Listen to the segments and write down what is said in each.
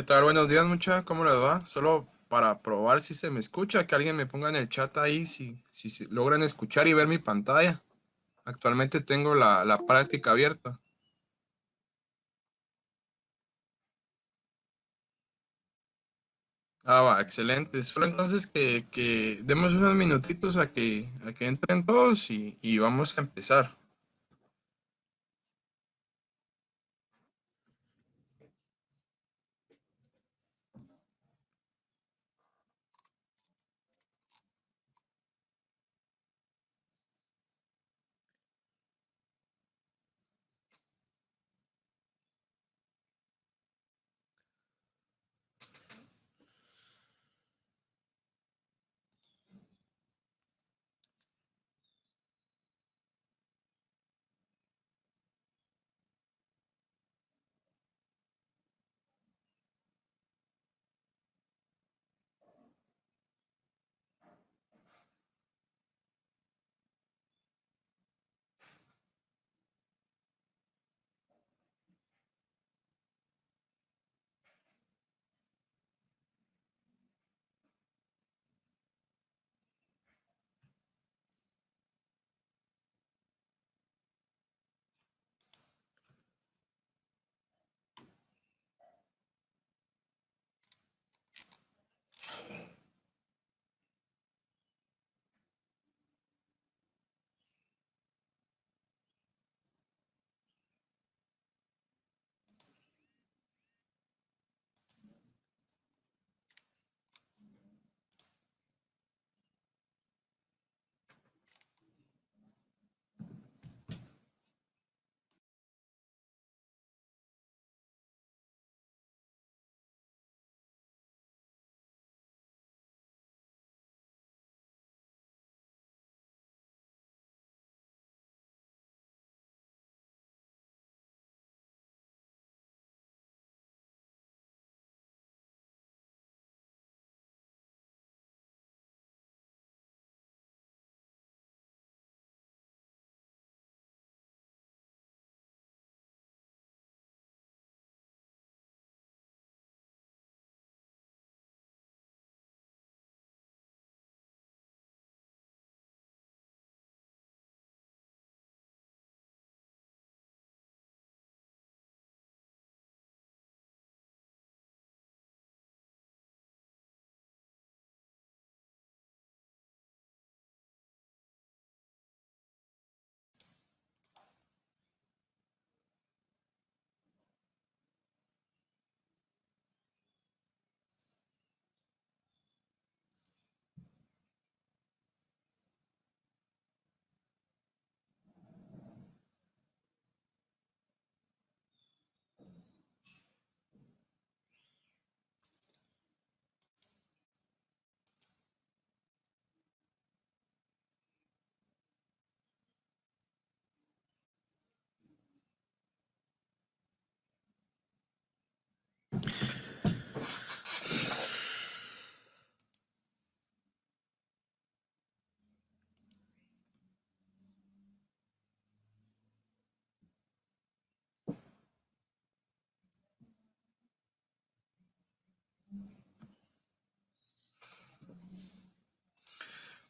¿Qué tal? Buenos días, mucha. ¿Cómo les va? Solo para probar si se me escucha, que alguien me ponga en el chat ahí si logran escuchar y ver mi pantalla. Actualmente tengo la práctica abierta. Ah, va, excelente. Solo entonces que demos unos minutitos a que entren todos y vamos a empezar.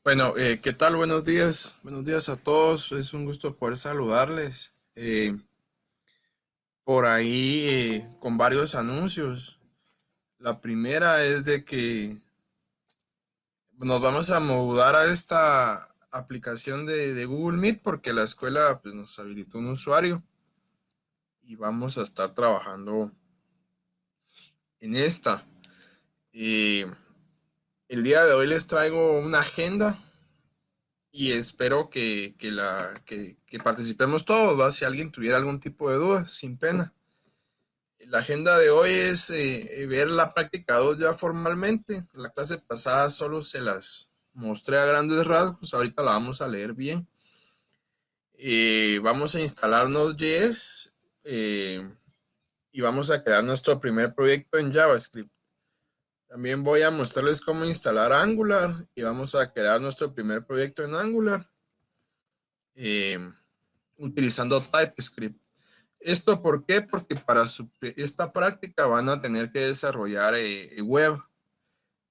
Bueno, ¿qué tal? Buenos días. Buenos días a todos. Es un gusto poder saludarles. Por ahí con varios anuncios. La primera es de que nos vamos a mudar a esta aplicación de Google Meet porque la escuela pues, nos habilitó un usuario y vamos a estar trabajando en esta. Eh, el día de hoy les traigo una agenda y espero que participemos todos, ¿va? Si alguien tuviera algún tipo de duda, sin pena. La agenda de hoy es ver la práctica 2 ya formalmente. La clase pasada solo se las mostré a grandes rasgos, ahorita la vamos a leer bien. Vamos a instalar Node.js y vamos a crear nuestro primer proyecto en JavaScript. También voy a mostrarles cómo instalar Angular y vamos a crear nuestro primer proyecto en Angular eh, utilizando TypeScript. ¿Esto por qué? Porque para esta práctica van a tener que desarrollar web.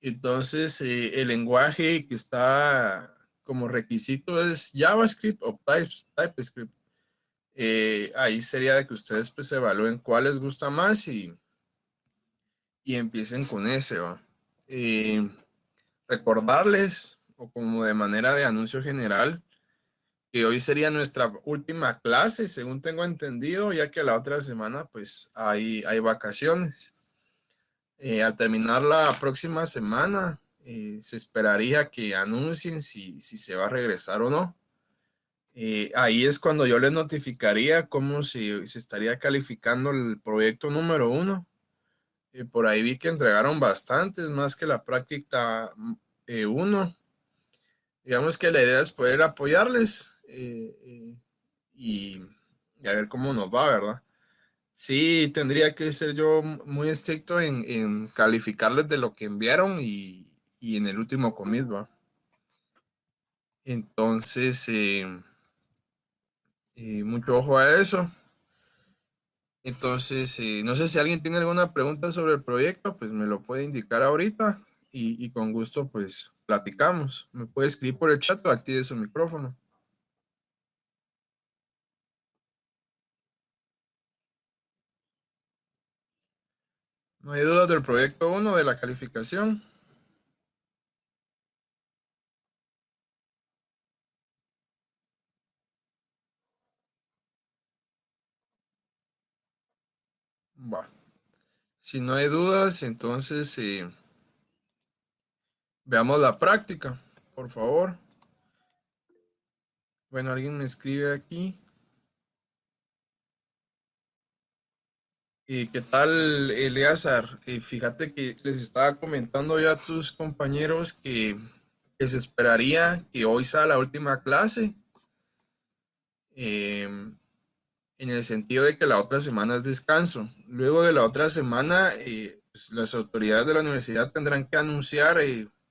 Entonces, el lenguaje que está como requisito es JavaScript o TypeScript. Ahí sería de que ustedes pues evalúen cuál les gusta más y empiecen con ese, ¿va? Eh, Recordarles, o como de manera de anuncio general, que hoy sería nuestra última clase, según tengo entendido, ya que la otra semana pues hay vacaciones. Al terminar la próxima semana, se esperaría que anuncien si se va a regresar o no. Ahí es cuando yo les notificaría cómo se estaría calificando el proyecto número 1. Por ahí vi que entregaron bastantes, más que la práctica 1. Digamos que la idea es poder apoyarles y, y a ver cómo nos va, ¿verdad? Sí, tendría que ser yo muy estricto en calificarles de lo que enviaron y en el último commit, ¿va? Entonces, mucho ojo a eso. Entonces, no sé si alguien tiene alguna pregunta sobre el proyecto, pues me lo puede indicar ahorita y con gusto pues platicamos. Me puede escribir por el chat o active su micrófono. No hay dudas del proyecto 1 de la calificación. Va. Si no hay dudas, entonces veamos la práctica, por favor. Bueno, alguien me escribe aquí. ¿Qué tal, Eleazar? Fíjate que les estaba comentando ya a tus compañeros que se esperaría que hoy sea la última clase, eh, en el sentido de que la otra semana es descanso. Luego de la otra semana, pues, las autoridades de la universidad tendrán que anunciar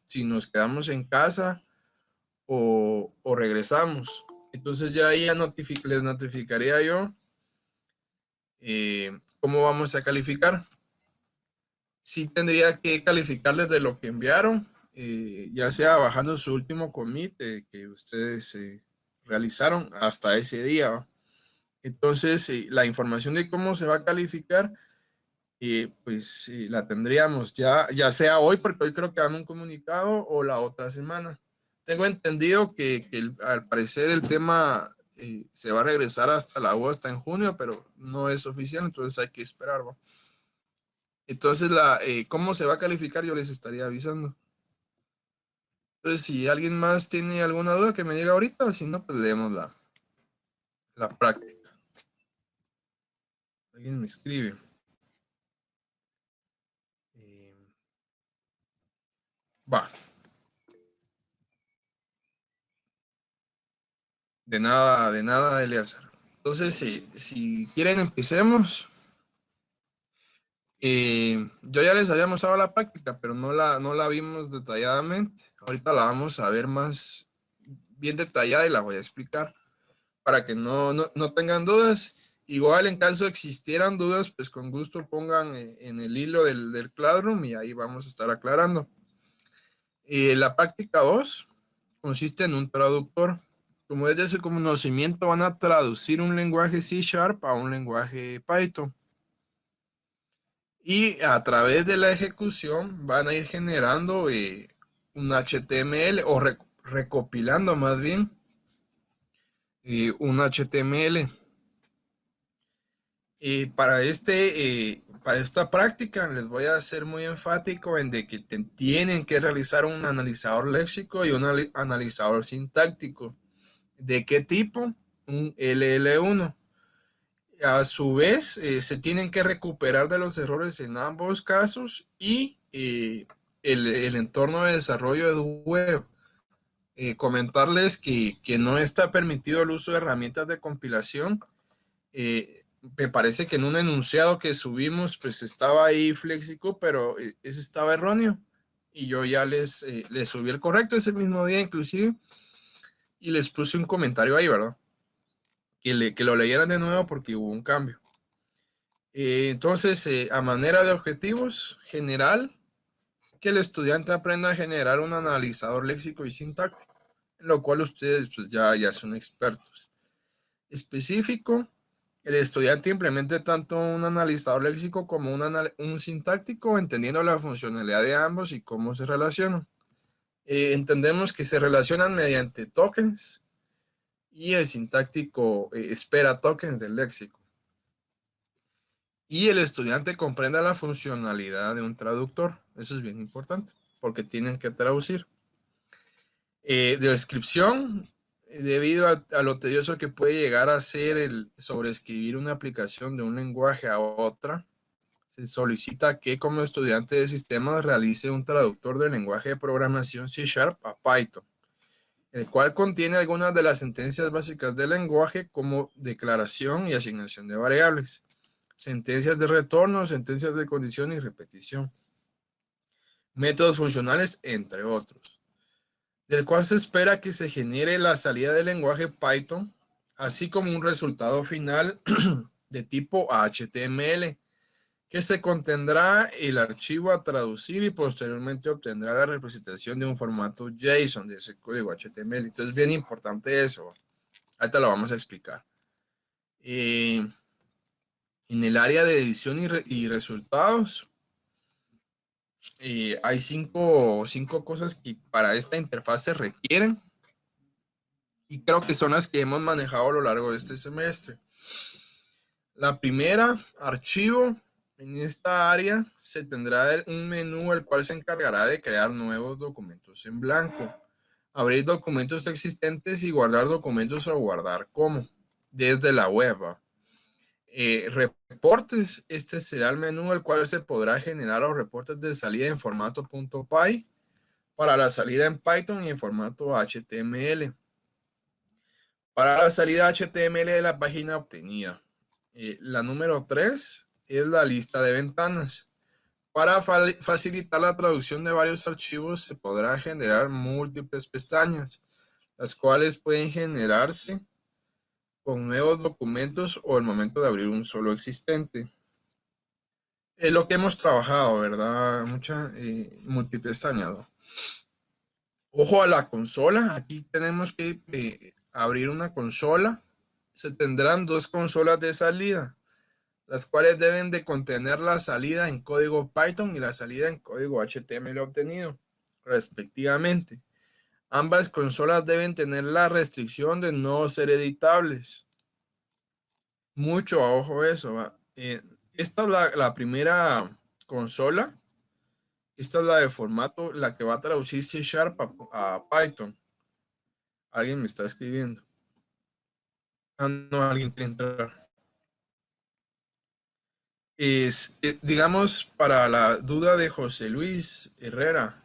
si nos quedamos en casa o regresamos. Entonces ya ahí ya les notificaría yo cómo vamos a calificar. Sí tendría que calificarles de lo que enviaron, ya sea bajando su último commit que ustedes realizaron hasta ese día, ¿va? Entonces, la información de cómo se va a calificar, pues la tendríamos ya sea hoy, porque hoy creo que dan un comunicado, o la otra semana. Tengo entendido que al parecer el tema se va a regresar hasta la U hasta en junio, pero no es oficial, entonces hay que esperar, ¿va? Entonces, cómo se va a calificar, yo les estaría avisando. Entonces, si alguien más tiene alguna duda, que me diga ahorita, o si no, pues leemos la práctica. Alguien me escribe. Eh, Va, de nada, Eleazar. Entonces, si quieren, empecemos. Yo ya les había mostrado la práctica, pero no la vimos detalladamente. Ahorita la vamos a ver más bien detallada y la voy a explicar para que no tengan dudas. Igual en caso existieran dudas, pues con gusto pongan en el hilo del Classroom y ahí vamos a estar aclarando. La práctica 2 consiste en un traductor. Como es de su conocimiento, van a traducir un lenguaje C Sharp a un lenguaje Python. Y a través de la ejecución van a ir generando un HTML o recopilando más bien un HTML. Para esta práctica les voy a ser muy enfático en de que tienen que realizar un analizador léxico y un analizador sintáctico. ¿De qué tipo? Un LL1. A su vez, se tienen que recuperar de los errores en ambos casos y el entorno de desarrollo de web. Comentarles que no está permitido el uso de herramientas de compilación. Me parece que en un enunciado que subimos, pues estaba ahí Flexico, pero ese estaba erróneo. Y yo ya les subí el correcto ese mismo día, inclusive, y les puse un comentario ahí, ¿verdad? Que lo leyeran de nuevo porque hubo un cambio. Entonces, a manera de objetivos general, que el estudiante aprenda a generar un analizador léxico y sintáctico, en lo cual ustedes pues, ya son expertos. Específico, el estudiante implemente tanto un analizador léxico como un sintáctico, entendiendo la funcionalidad de ambos y cómo se relacionan. Entendemos que se relacionan mediante tokens y el sintáctico espera tokens del léxico. Y el estudiante comprenda la funcionalidad de un traductor. Eso es bien importante porque tienen que traducir. De descripción, debido a lo tedioso que puede llegar a ser el sobreescribir una aplicación de un lenguaje a otra, se solicita que como estudiante de sistemas realice un traductor del lenguaje de programación C# a Python, el cual contiene algunas de las sentencias básicas del lenguaje como declaración y asignación de variables, sentencias de retorno, sentencias de condición y repetición, métodos funcionales, entre otros, del cual se espera que se genere la salida del lenguaje Python, así como un resultado final de tipo HTML, que se contendrá el archivo a traducir y posteriormente obtendrá la representación de un formato JSON de ese código HTML. Entonces, bien importante eso. Ahorita lo vamos a explicar. En el área de edición y resultados, hay cinco cosas que para esta interfaz se requieren y creo que son las que hemos manejado a lo largo de este semestre. La primera, archivo. En esta área se tendrá un menú el cual se encargará de crear nuevos documentos en blanco, abrir documentos existentes y guardar documentos o guardar como desde la web. Reportes, este será el menú el cual se podrá generar los reportes de salida en formato .py para la salida en Python y en formato HTML para la salida HTML de la página obtenida. La número 3 es la lista de ventanas. Para facilitar la traducción de varios archivos se podrán generar múltiples pestañas, las cuales pueden generarse con nuevos documentos o el momento de abrir un solo existente. Es lo que hemos trabajado, ¿verdad? Mucha multipestañado. Ojo a la consola. Aquí tenemos que abrir una consola. Se tendrán dos consolas de salida, las cuales deben de contener la salida en código Python y la salida en código HTML obtenido, respectivamente. Ambas consolas deben tener la restricción de no ser editables. Mucho ojo eso, ¿va? Esta es la primera consola. Esta es la de formato, la que va a traducir C# a Python. Alguien me está escribiendo. Ah, no, alguien quiere entrar. Digamos, para la duda de José Luis Herrera,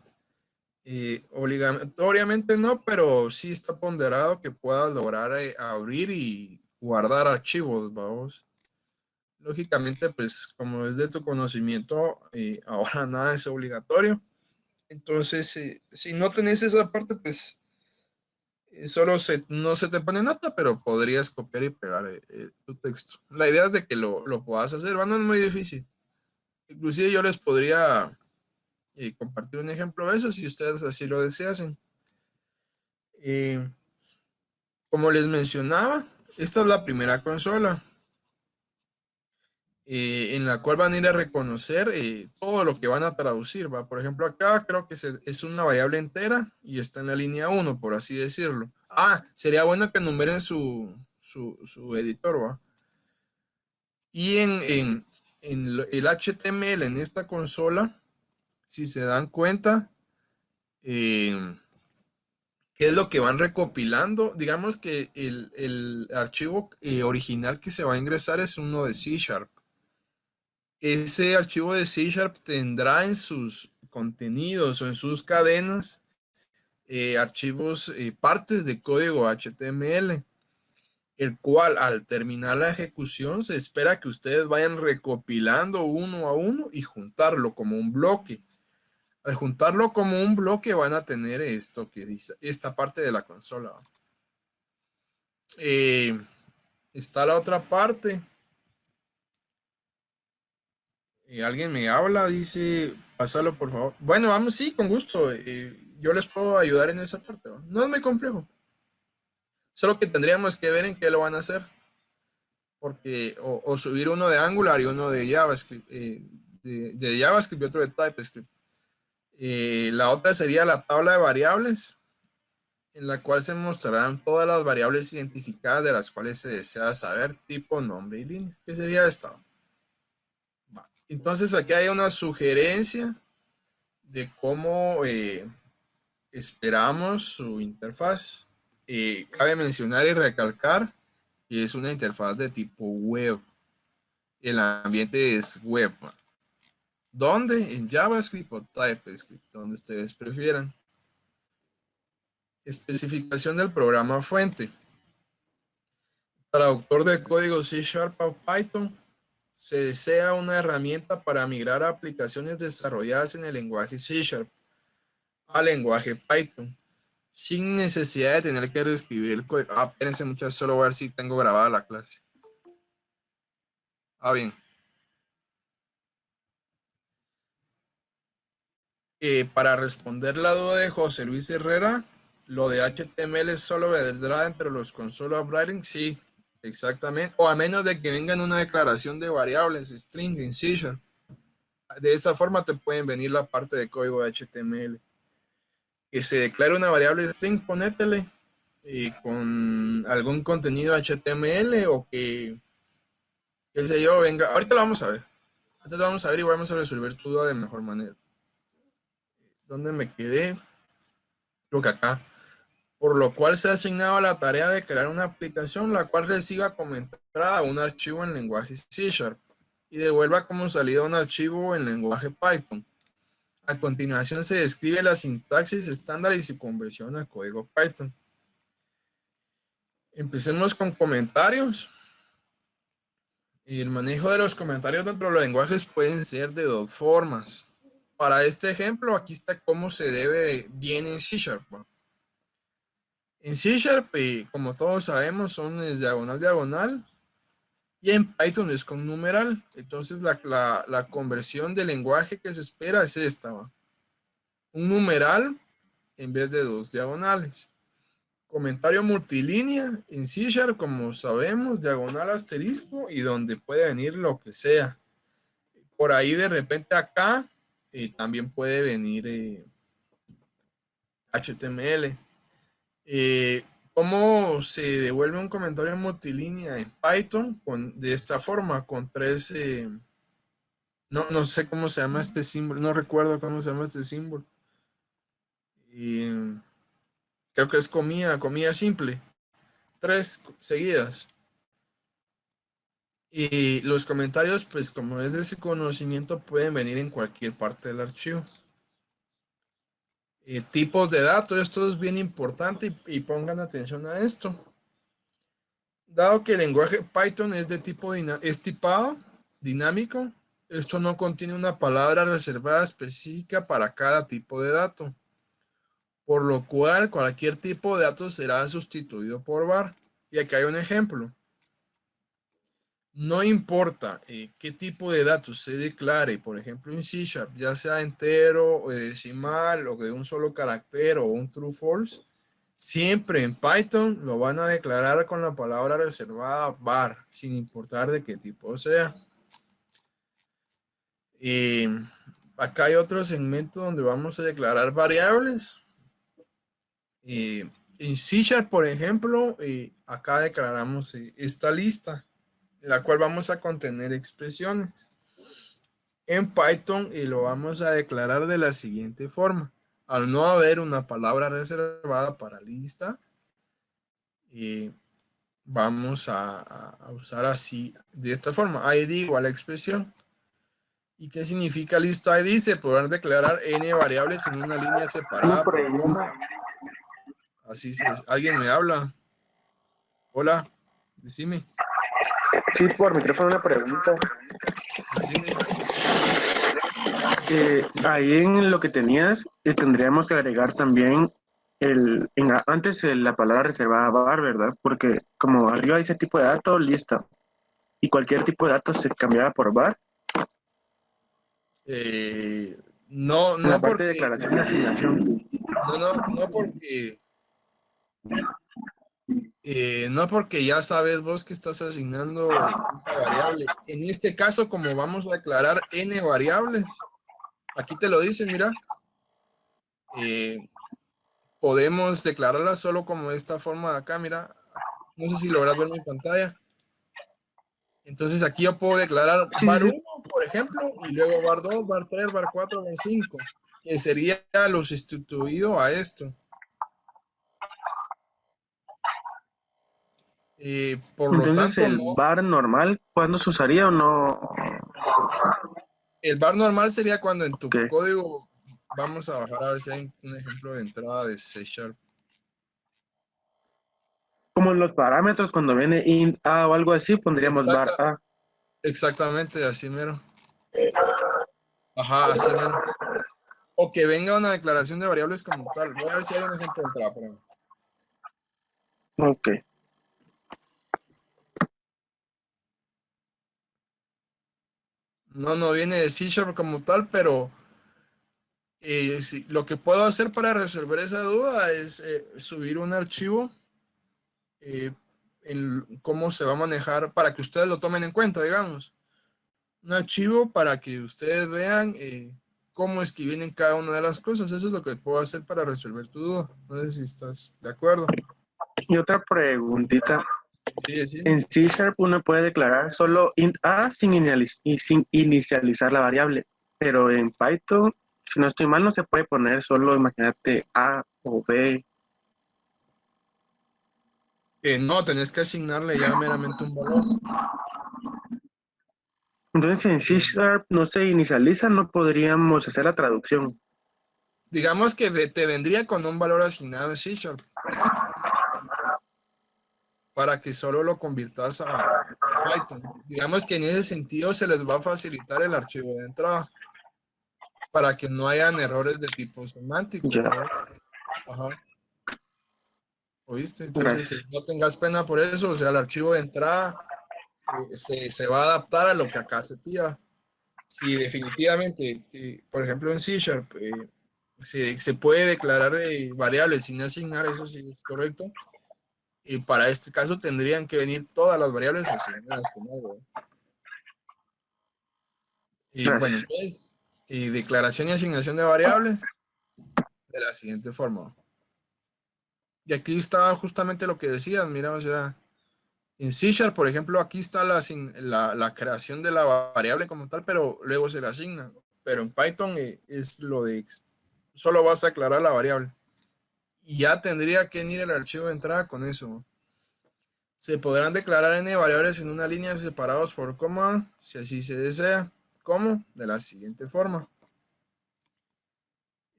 obligatoriamente no, pero sí está ponderado que puedas lograr abrir y guardar archivos, vamos. Lógicamente, pues como es de tu conocimiento, ahora nada es obligatorio. Entonces, si no tenés esa parte, pues solo no se te pone nota, pero podrías copiar y pegar tu texto. La idea es de que lo puedas hacer, no es muy difícil. Inclusive yo les podría compartir un ejemplo de eso si ustedes así lo deseasen. Eh, Como les mencionaba, esta es la primera consola en la cual van a ir a reconocer todo lo que van a traducir, ¿va? Por ejemplo, acá creo que es una variable entera y está en la línea 1, por así decirlo. Sería bueno que numeren su editor, ¿va? Y en el HTML en esta consola, si se dan cuenta, eh, ¿qué es lo que van recopilando? Digamos que el archivo original que se va a ingresar es uno de C#. Ese archivo de C# tendrá en sus contenidos o en sus cadenas archivos, partes de código HTML, el cual al terminar la ejecución se espera que ustedes vayan recopilando uno a uno y juntarlo como un bloque. Al juntarlo como un bloque van a tener esto que dice, esta parte de la consola. Eh, Está la otra parte Alguien me habla, dice, pásalo por favor. Bueno, vamos, sí, con gusto. Yo les puedo ayudar en esa parte, ¿va? No es muy complejo. Solo que tendríamos que ver en qué lo van a hacer. Porque, o subir uno de Angular y uno de JavaScript. De JavaScript y otro de TypeScript. La otra sería la tabla de variables, en la cual se mostrarán todas las variables identificadas de las cuales se desea saber tipo, nombre y línea. ¿Qué sería esto? Entonces aquí hay una sugerencia de cómo esperamos su interfaz. Cabe mencionar y recalcar que es una interfaz de tipo web. El ambiente es web. ¿Dónde? En JavaScript o TypeScript, donde ustedes prefieran. Especificación del programa fuente. Para autor de código C# o Python, se desea una herramienta para migrar a aplicaciones desarrolladas en el lenguaje C# al lenguaje Python, sin necesidad de tener que reescribir el código. Espérense muchachos, solo voy a ver si tengo grabada la clase. Bien. Para responder la duda de José Luis Herrera, lo de HTML solo vendrá entre los console upwriting, sí, exactamente. O a menos de que vengan una declaración de variables, string en C#. De esa forma te pueden venir la parte de código de HTML. Que se declare una variable string, ponétele con algún contenido HTML o que, qué sé yo, venga. Ahorita lo vamos a ver. Ahorita lo vamos a ver y vamos a resolver tu duda de mejor manera. ¿Dónde me quedé? Creo que acá. Por lo cual se ha asignado la tarea de crear una aplicación la cual reciba como entrada un archivo en lenguaje C# y devuelva como salida un archivo en lenguaje Python. A continuación se describe la sintaxis estándar y su conversión a código Python. Empecemos con comentarios. El manejo de los comentarios dentro de los lenguajes pueden ser de dos formas. Para este ejemplo, aquí está cómo se debe bien en C#. En C#, como todos sabemos, son diagonal, diagonal. Y en Python es con numeral. Entonces la conversión del lenguaje que se espera es esta. Un numeral en vez de dos diagonales. Comentario multilínea en C#, como sabemos, diagonal asterisco y donde puede venir lo que sea. Por ahí de repente acá también puede venir HTML. ¿Cómo se devuelve un comentario multilínea en Python? De esta forma, con tres... no sé cómo se llama este símbolo, no recuerdo cómo se llama este símbolo. Creo que es comida simple. Tres seguidas. Y los comentarios, pues como es de ese conocimiento, pueden venir en cualquier parte del archivo. Tipos de datos, esto es bien importante y pongan atención a esto. Dado que el lenguaje Python es de tipo es tipado, dinámico, esto no contiene una palabra reservada específica para cada tipo de dato, por lo cual cualquier tipo de dato será sustituido por var. Y aquí hay un ejemplo. No importa qué tipo de datos se declare, por ejemplo en C#, ya sea entero o decimal o de un solo carácter o un true false, siempre en Python lo van a declarar con la palabra reservada var, sin importar de qué tipo sea. Acá hay otro segmento donde vamos a declarar variables. En C#, por ejemplo, acá declaramos esta lista, la cual vamos a contener expresiones. En Python lo vamos a declarar de la siguiente forma. Al no haber una palabra reservada para lista, vamos a usar así, de esta forma, id igual a expresión. ¿Y qué significa lista id? Se podrán declarar n variables en una línea separada por coma. Así es. ¿Alguien me habla? Hola, decime. Sí, por micrófono una pregunta. Decime. Ahí en lo que tenías, tendríamos que agregar también antes la palabra reservada var, ¿verdad? Porque como arriba dice tipo de datos, lista. Y cualquier tipo de datos se cambiaba por var. No, En la no parte de porque, declaración de asignación. no porque, no porque ya sabes vos que estás asignando esa variable. En este caso, como vamos a declarar n variables, aquí te lo dicen, mira, eh, podemos declararla solo como de esta forma de acá, mira. No sé si logras ver mi pantalla. Entonces aquí yo puedo declarar Sí, sí, var sí. 1, por ejemplo, y luego var 2, var 3, var 4, var 5, que sería lo sustituido a esto. Por lo Entonces, tanto, el no. bar normal, ¿cuándo se usaría o no? El var normal sería cuando en tu ¿Qué? código, vamos a bajar a ver si hay un ejemplo de entrada de C Sharp. Como en los parámetros, cuando viene int a o algo así, pondríamos Exacta, bar a. exactamente, así mero. Ajá, así mero. O que venga una declaración de variables como tal. Voy a ver si hay un ejemplo de entrada. Espérame. Ok. No, no viene de C Sharp como tal, pero sí, lo que puedo hacer para resolver esa duda es subir un archivo eh, en cómo se va a manejar para que ustedes lo tomen en cuenta, digamos. Un archivo para que ustedes vean cómo es que vienen cada una de las cosas. Eso es lo que puedo hacer para resolver tu duda. No sé si estás de acuerdo. Y otra preguntita. Sí, sí. En C Sharp uno puede declarar solo int a sin inicializar la variable, pero en Python, si no estoy mal, no se puede poner solo, imagínate, a o b. No, tenés que asignarle ya meramente un valor. Entonces en C Eh, Sharp no se inicializa, no podríamos hacer la traducción. digamos que te vendría con un valor asignado en C Sharp para que solo lo conviertas a Python. Digamos que en ese sentido se les va a facilitar el archivo de entrada para que no hayan errores de tipo semántico, Ya, ¿no? Ajá. ¿Oíste? Entonces, gracias. no tengas pena por eso, o sea, el archivo de entrada se va a adaptar a lo que acá se pida. Si definitivamente, por ejemplo, en C Sharp, se puede declarar variables sin asignar, eso sí es correcto. Y para este caso tendrían que venir todas las variables asignadas con algo. Y bueno, Gracias. entonces, declaración y asignación de variables de la siguiente forma. Y aquí está justamente lo que decías, mira, o sea, en C Sharp, por ejemplo, aquí está la creación de la variable como tal, pero luego se le asigna. Pero en Python es lo de solo vas a aclarar la variable. Y ya tendría que venir el archivo de entrada con eso. Se podrán declarar n variables en una línea separados por coma, si así se desea. ¿Cómo? De la siguiente forma.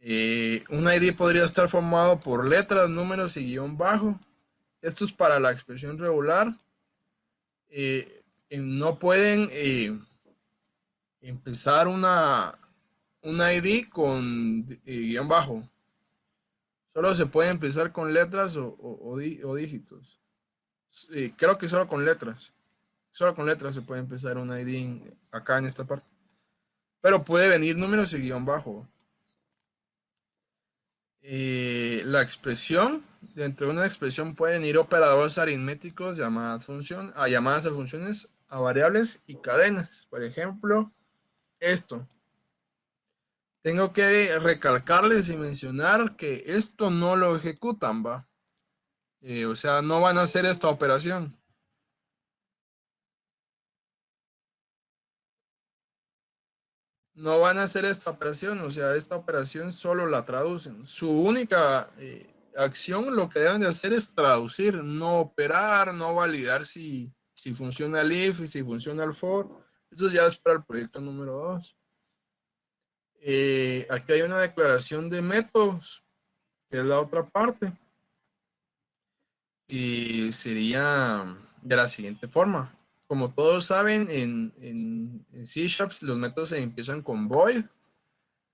Un ID podría estar formado por letras, números y guión bajo. Esto es para la expresión regular. No pueden empezar un ID con guión bajo. Solo se puede empezar con letras o dígitos. Creo que solo con letras. Solo con letras se puede empezar un ID acá en esta parte. Pero puede venir números y guión bajo. La expresión, dentro de una expresión pueden ir operadores aritméticos llamadas a funciones, a variables y cadenas. Por ejemplo, esto. Tengo que recalcarles y mencionar que esto no lo ejecutan, ¿va? O sea, no van a hacer esta operación. No van a hacer esta operación, o sea, esta operación solo la traducen. Su única acción, lo que deben de hacer es traducir, no operar, no validar si funciona el if y si funciona el for. Eso ya es para el proyecto número 2. Aquí hay una declaración de métodos, que es la otra parte, y sería de la siguiente forma. Como todos saben, en C# los métodos se empiezan con void,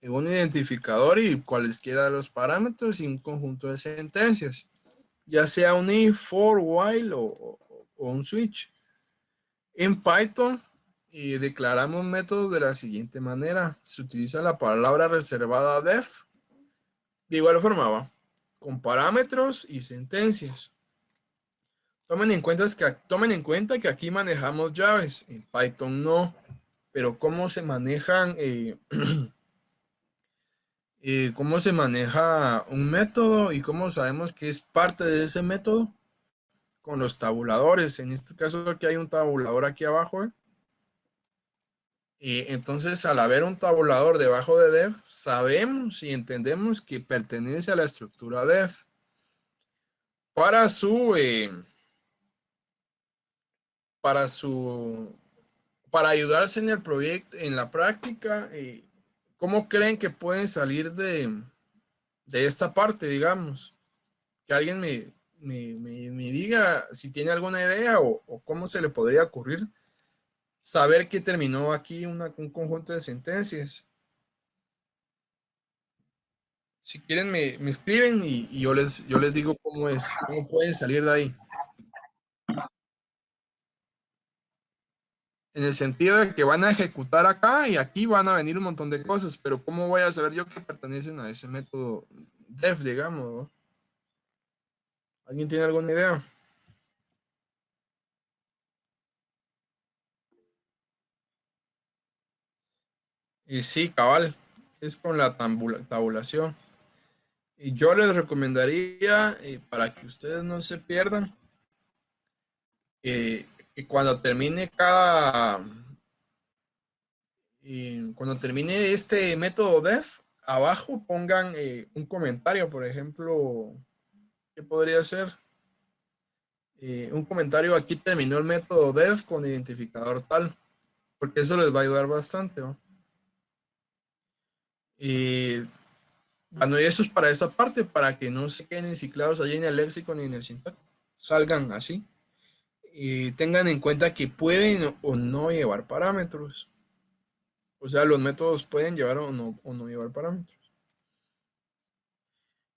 un identificador y cualesquiera de los parámetros y un conjunto de sentencias, ya sea un if, for, while o un switch. En Python y declaramos métodos de la siguiente manera. Se utiliza la palabra reservada def. De igual forma, va, con parámetros y sentencias. Tomen en cuenta que aquí manejamos llaves, en Python no, pero cómo se manejan, cómo se maneja un método y cómo sabemos que es parte de ese método con los tabuladores. En este caso aquí hay un tabulador aquí abajo. Entonces, al haber un tabulador debajo de def, sabemos y entendemos que pertenece a la estructura def. Para su, para su, para ayudarse en el proyecto, en la práctica, ¿cómo creen que pueden salir de esta parte, digamos? Que alguien me diga si tiene alguna idea o cómo se le podría ocurrir saber que terminó aquí un conjunto de sentencias. Si quieren, me escriben y yo les digo cómo es, cómo pueden salir de ahí. En el sentido de que van a ejecutar acá y aquí van a venir un montón de cosas, pero ¿cómo voy a saber yo que pertenecen a ese método def, digamos? ¿No? ¿Alguien tiene alguna idea? Y sí, cabal, es con la tabulación. Y yo les recomendaría, para que ustedes no se pierdan, que cuando termine este método def, abajo pongan un comentario, por ejemplo, ¿qué podría ser? Un comentario, aquí terminó el método def con identificador tal, porque eso les va a ayudar bastante, ¿no? Y bueno, y eso es para esa parte, para que no se queden enciclados allí en el léxico ni en el sintaxis, salgan así. Y tengan en cuenta que pueden o no llevar parámetros. O sea, los métodos pueden llevar o no llevar parámetros.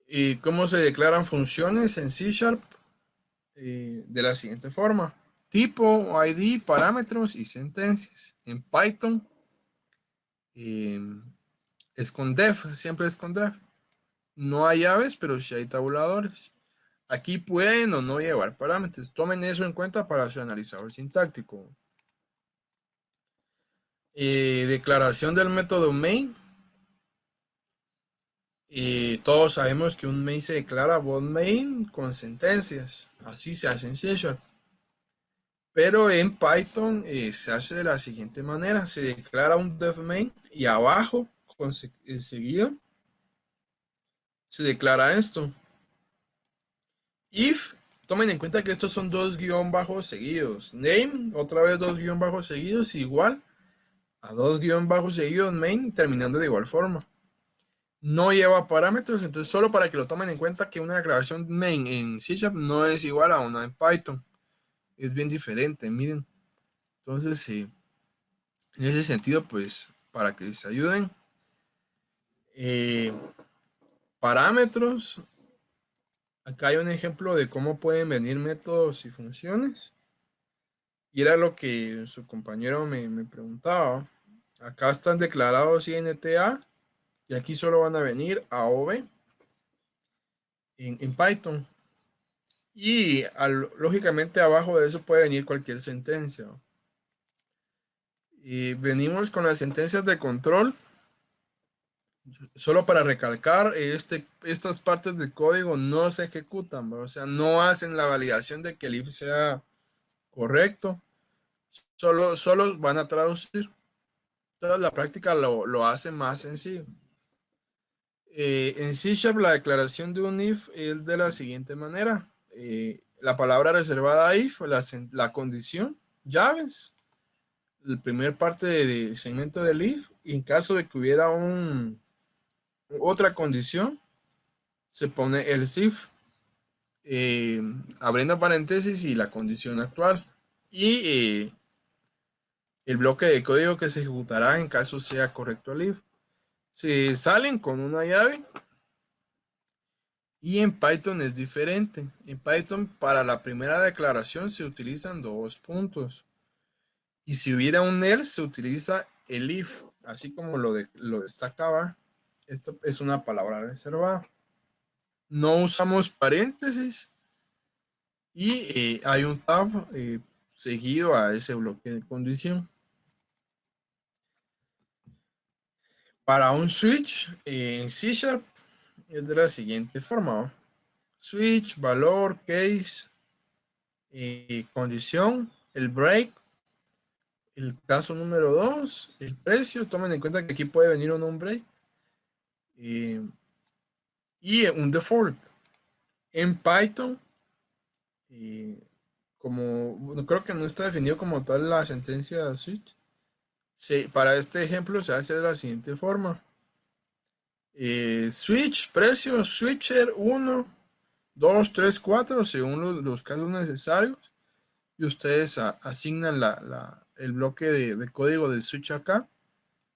¿Y cómo se declaran funciones en C Sharp? De la siguiente forma: tipo, ID, parámetros y sentencias. En Python eh, es con def, siempre es con def. No hay llaves, pero sí hay tabuladores. Aquí pueden o no llevar parámetros. Tomen eso en cuenta para su analizador sintáctico. Declaración del método main. Y todos sabemos que un main se declara both main con sentencias. Así se hace en C Sharp. Pero en Python se hace de la siguiente manera. Se declara un def main y abajo, seguido, se declara esto. If, tomen en cuenta que estos son dos guión bajos seguidos. Name, otra vez dos guión bajos seguidos, igual a dos guión bajos seguidos main, terminando de igual forma. No lleva parámetros, entonces solo para que lo tomen en cuenta que una declaración main en C# no es igual a una en Python. Es bien diferente, miren. Entonces, sí, en ese sentido, pues, para que se ayuden. Eh, Parámetros. Acá hay un ejemplo de cómo pueden venir métodos y funciones. Y era lo que su compañero me preguntaba. Acá están declarados INTA y aquí solo van a venir AOV en Python. Y lógicamente abajo de eso puede venir cualquier sentencia. Y venimos con las sentencias de control. Solo para recalcar, estas partes del código no se ejecutan, ¿va? O sea, no hacen la validación de que el if sea correcto. Solo van a traducir. Toda la práctica lo hace más sencillo. En C# la declaración de un if es de la siguiente manera. La palabra reservada if, la condición, llaves, el primer parte de segmento del if, y en caso de que hubiera otra condición, se pone el if, abriendo paréntesis y la condición actual. Y el bloque de código que se ejecutará en caso sea correcto el if. Se salen con una llave. Y en Python es diferente. En Python para la primera declaración se utilizan dos puntos. Y si hubiera un else, se utiliza el if, así como lo destacaba. Esto es una palabra reservada. No usamos paréntesis y hay un tab seguido a ese bloque de condición. Para un switch en C# es de la siguiente forma, ¿no? Switch, valor, case, condición, el break, el caso número 2, el precio. Tomen en cuenta que aquí puede venir o no un break. Y un default. En Python, como creo que no está definido como tal la sentencia switch, para este ejemplo se hace de la siguiente forma. Switch, precio, switcher 1, 2, 3, 4, según los casos necesarios. Y ustedes asignan el bloque de código del switch acá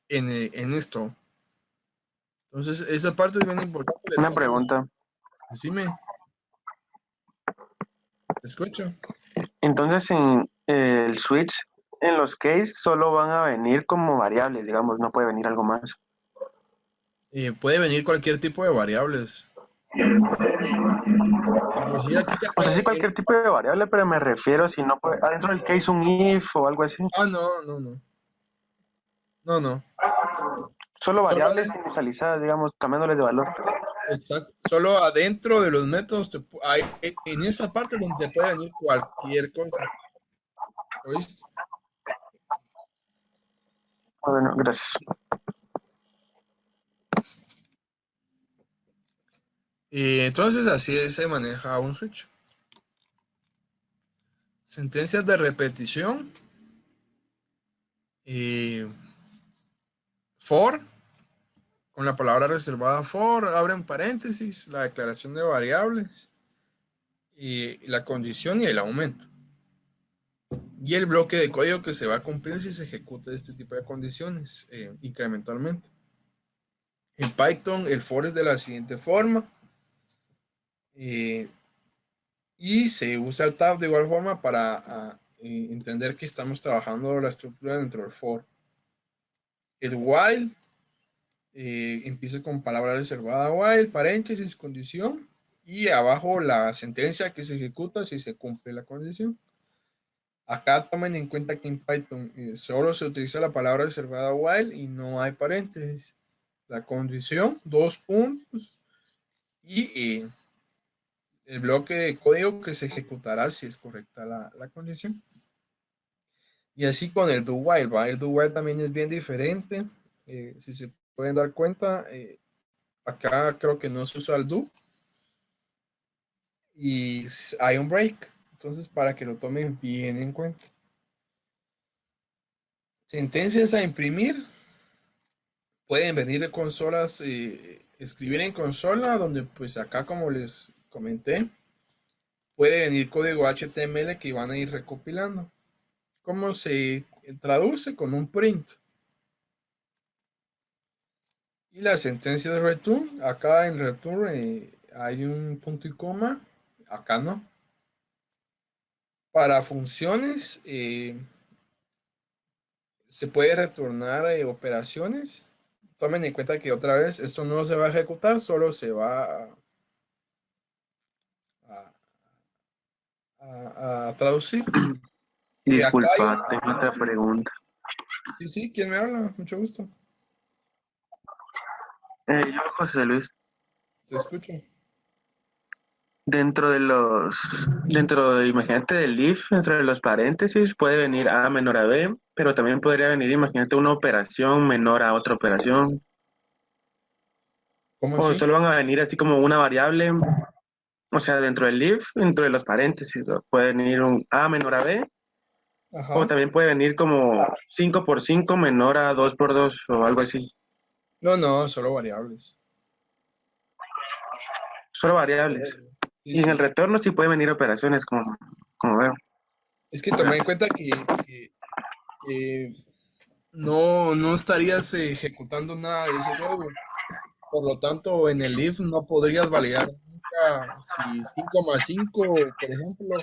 en esto. Entonces, esa parte es bien importante. Una pregunta. Decime. Te escucho. Entonces, en el switch, en los case solo van a venir como variables, digamos, no puede venir algo más. Puede venir cualquier tipo de variables. Pues sí, aquí te O sea, sí puede. cualquier tipo de variable, pero me refiero si no puede, adentro del case un if o algo así. No, no, no. No, no. Solo Solo variables inicializadas, digamos, cambiándoles de valor. exacto. Solo adentro de los métodos hay en esa parte donde te puede venir cualquier cosa. ¿Oíste? Bueno, gracias. Y entonces así se maneja un switch. Sentencias de repetición. For, con la palabra reservada for, abren paréntesis, la declaración de variables, y la condición y el aumento. Y el bloque de código que se va a cumplir si se ejecuta este tipo de condiciones incrementalmente. En Python el for es de la siguiente forma. Y se usa el tab de igual forma para entender que estamos trabajando la estructura dentro del for. El while empieza con palabra reservada while, paréntesis, condición, y abajo la sentencia que se ejecuta si se cumple la condición. Acá tomen en cuenta que en Python solo se utiliza la palabra reservada while y no hay paréntesis. La condición, dos puntos, y el bloque de código que se ejecutará si es correcta la condición. Y así con el do while, ¿va? El do while también es bien diferente. Si se pueden dar cuenta, acá creo que no se usa el do y hay un break. Entonces, para que lo tomen bien en cuenta. Sentencias a imprimir. Pueden venir de consolas, escribir en consola, donde pues acá como les comenté, puede venir código HTML que van a ir recopilando. ¿Cómo se traduce? Con un print. Y la sentencia de return, acá en return hay un punto y coma, acá no. Para funciones se puede retornar operaciones. Tomen en cuenta que otra vez esto no se va a ejecutar, solo se va a traducir. Acá hay Disculpa, tengo otra pregunta. Sí, sí, ¿quién me habla? Mucho gusto. Yo, José Luis, Te escucho. imagínate del if, dentro de los paréntesis, puede venir A menor a B, pero también podría venir, imagínate, una operación menor a otra operación. ¿Cómo O así? solo van a venir así como una variable, o sea, dentro del if, dentro de los paréntesis, ¿no? Puede venir un A menor a B, o Ajá. también puede venir como 5 por 5 menor a 2 por 2 o algo así. No, no, solo variables. Solo variables. Sí, Y en el sí. retorno sí puede venir operaciones, como veo. Es que tomé en cuenta que no estarías ejecutando nada de ese código. Por lo tanto, en el if no podrías validar nunca si 5 más 5, por ejemplo,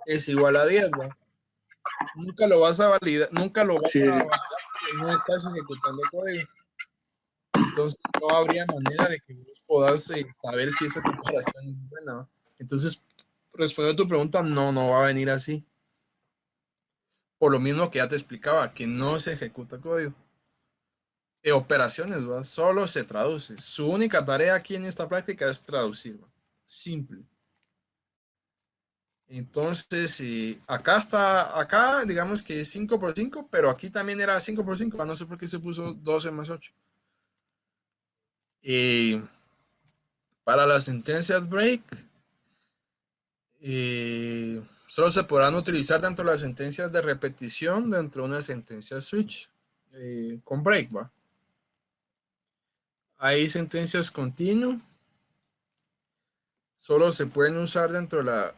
es igual a 10, ¿va? nunca lo vas a validar, nunca lo vas Sí, a validar porque no estás ejecutando código. Entonces no habría manera de que vos puedas saber si esa comparación es buena, ¿no? Entonces, respondiendo a tu pregunta, no, no va a venir así. Por lo mismo que ya te explicaba, que no se ejecuta código. Operaciones, ¿va? Solo se traduce. Su única tarea aquí en esta práctica es traducir, ¿va? Simple. Entonces, acá está, acá digamos que es 5 por 5, pero aquí también era 5 por 5, no sé por qué se puso 12 más 8. Eh, para las sentencias break, solo se podrán utilizar dentro de las sentencias de repetición dentro de una sentencia switch con break, ¿va? Hay sentencias continuo, solo se pueden usar dentro de la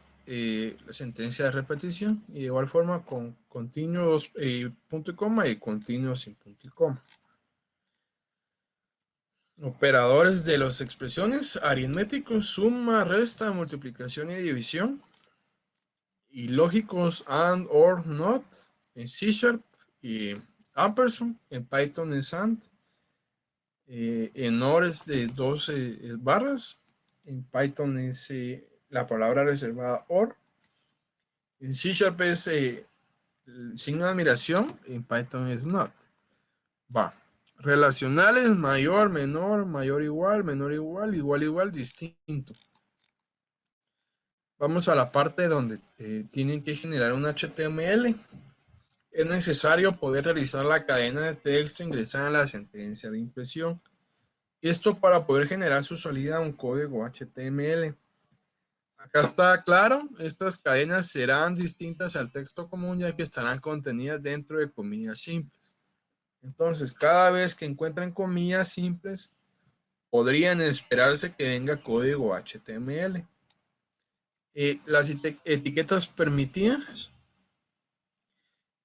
sentencia de repetición y de igual forma con continuos punto y coma y continuos sin punto y coma. Operadores de las expresiones aritméticos, suma, resta, multiplicación y división. Y lógicos and, or, not, en C Sharp y ampersand, en Python es and, en OR es de 12 barras, en Python es la palabra reservada OR, en C Sharp es el signo de admiración, en Python es not. Va. Relacionales, mayor, menor, mayor igual, menor igual, igual igual, distinto. Vamos a la parte donde tienen que generar un HTML. Es necesario poder realizar la cadena de texto ingresada en la sentencia de impresión. Esto para poder generar su salida a un código HTML. Acá está claro, estas cadenas serán distintas al texto común ya que estarán contenidas dentro de comillas simples. Entonces, cada vez que encuentren comillas simples, podrían esperarse que venga código HTML. Las etiquetas permitidas.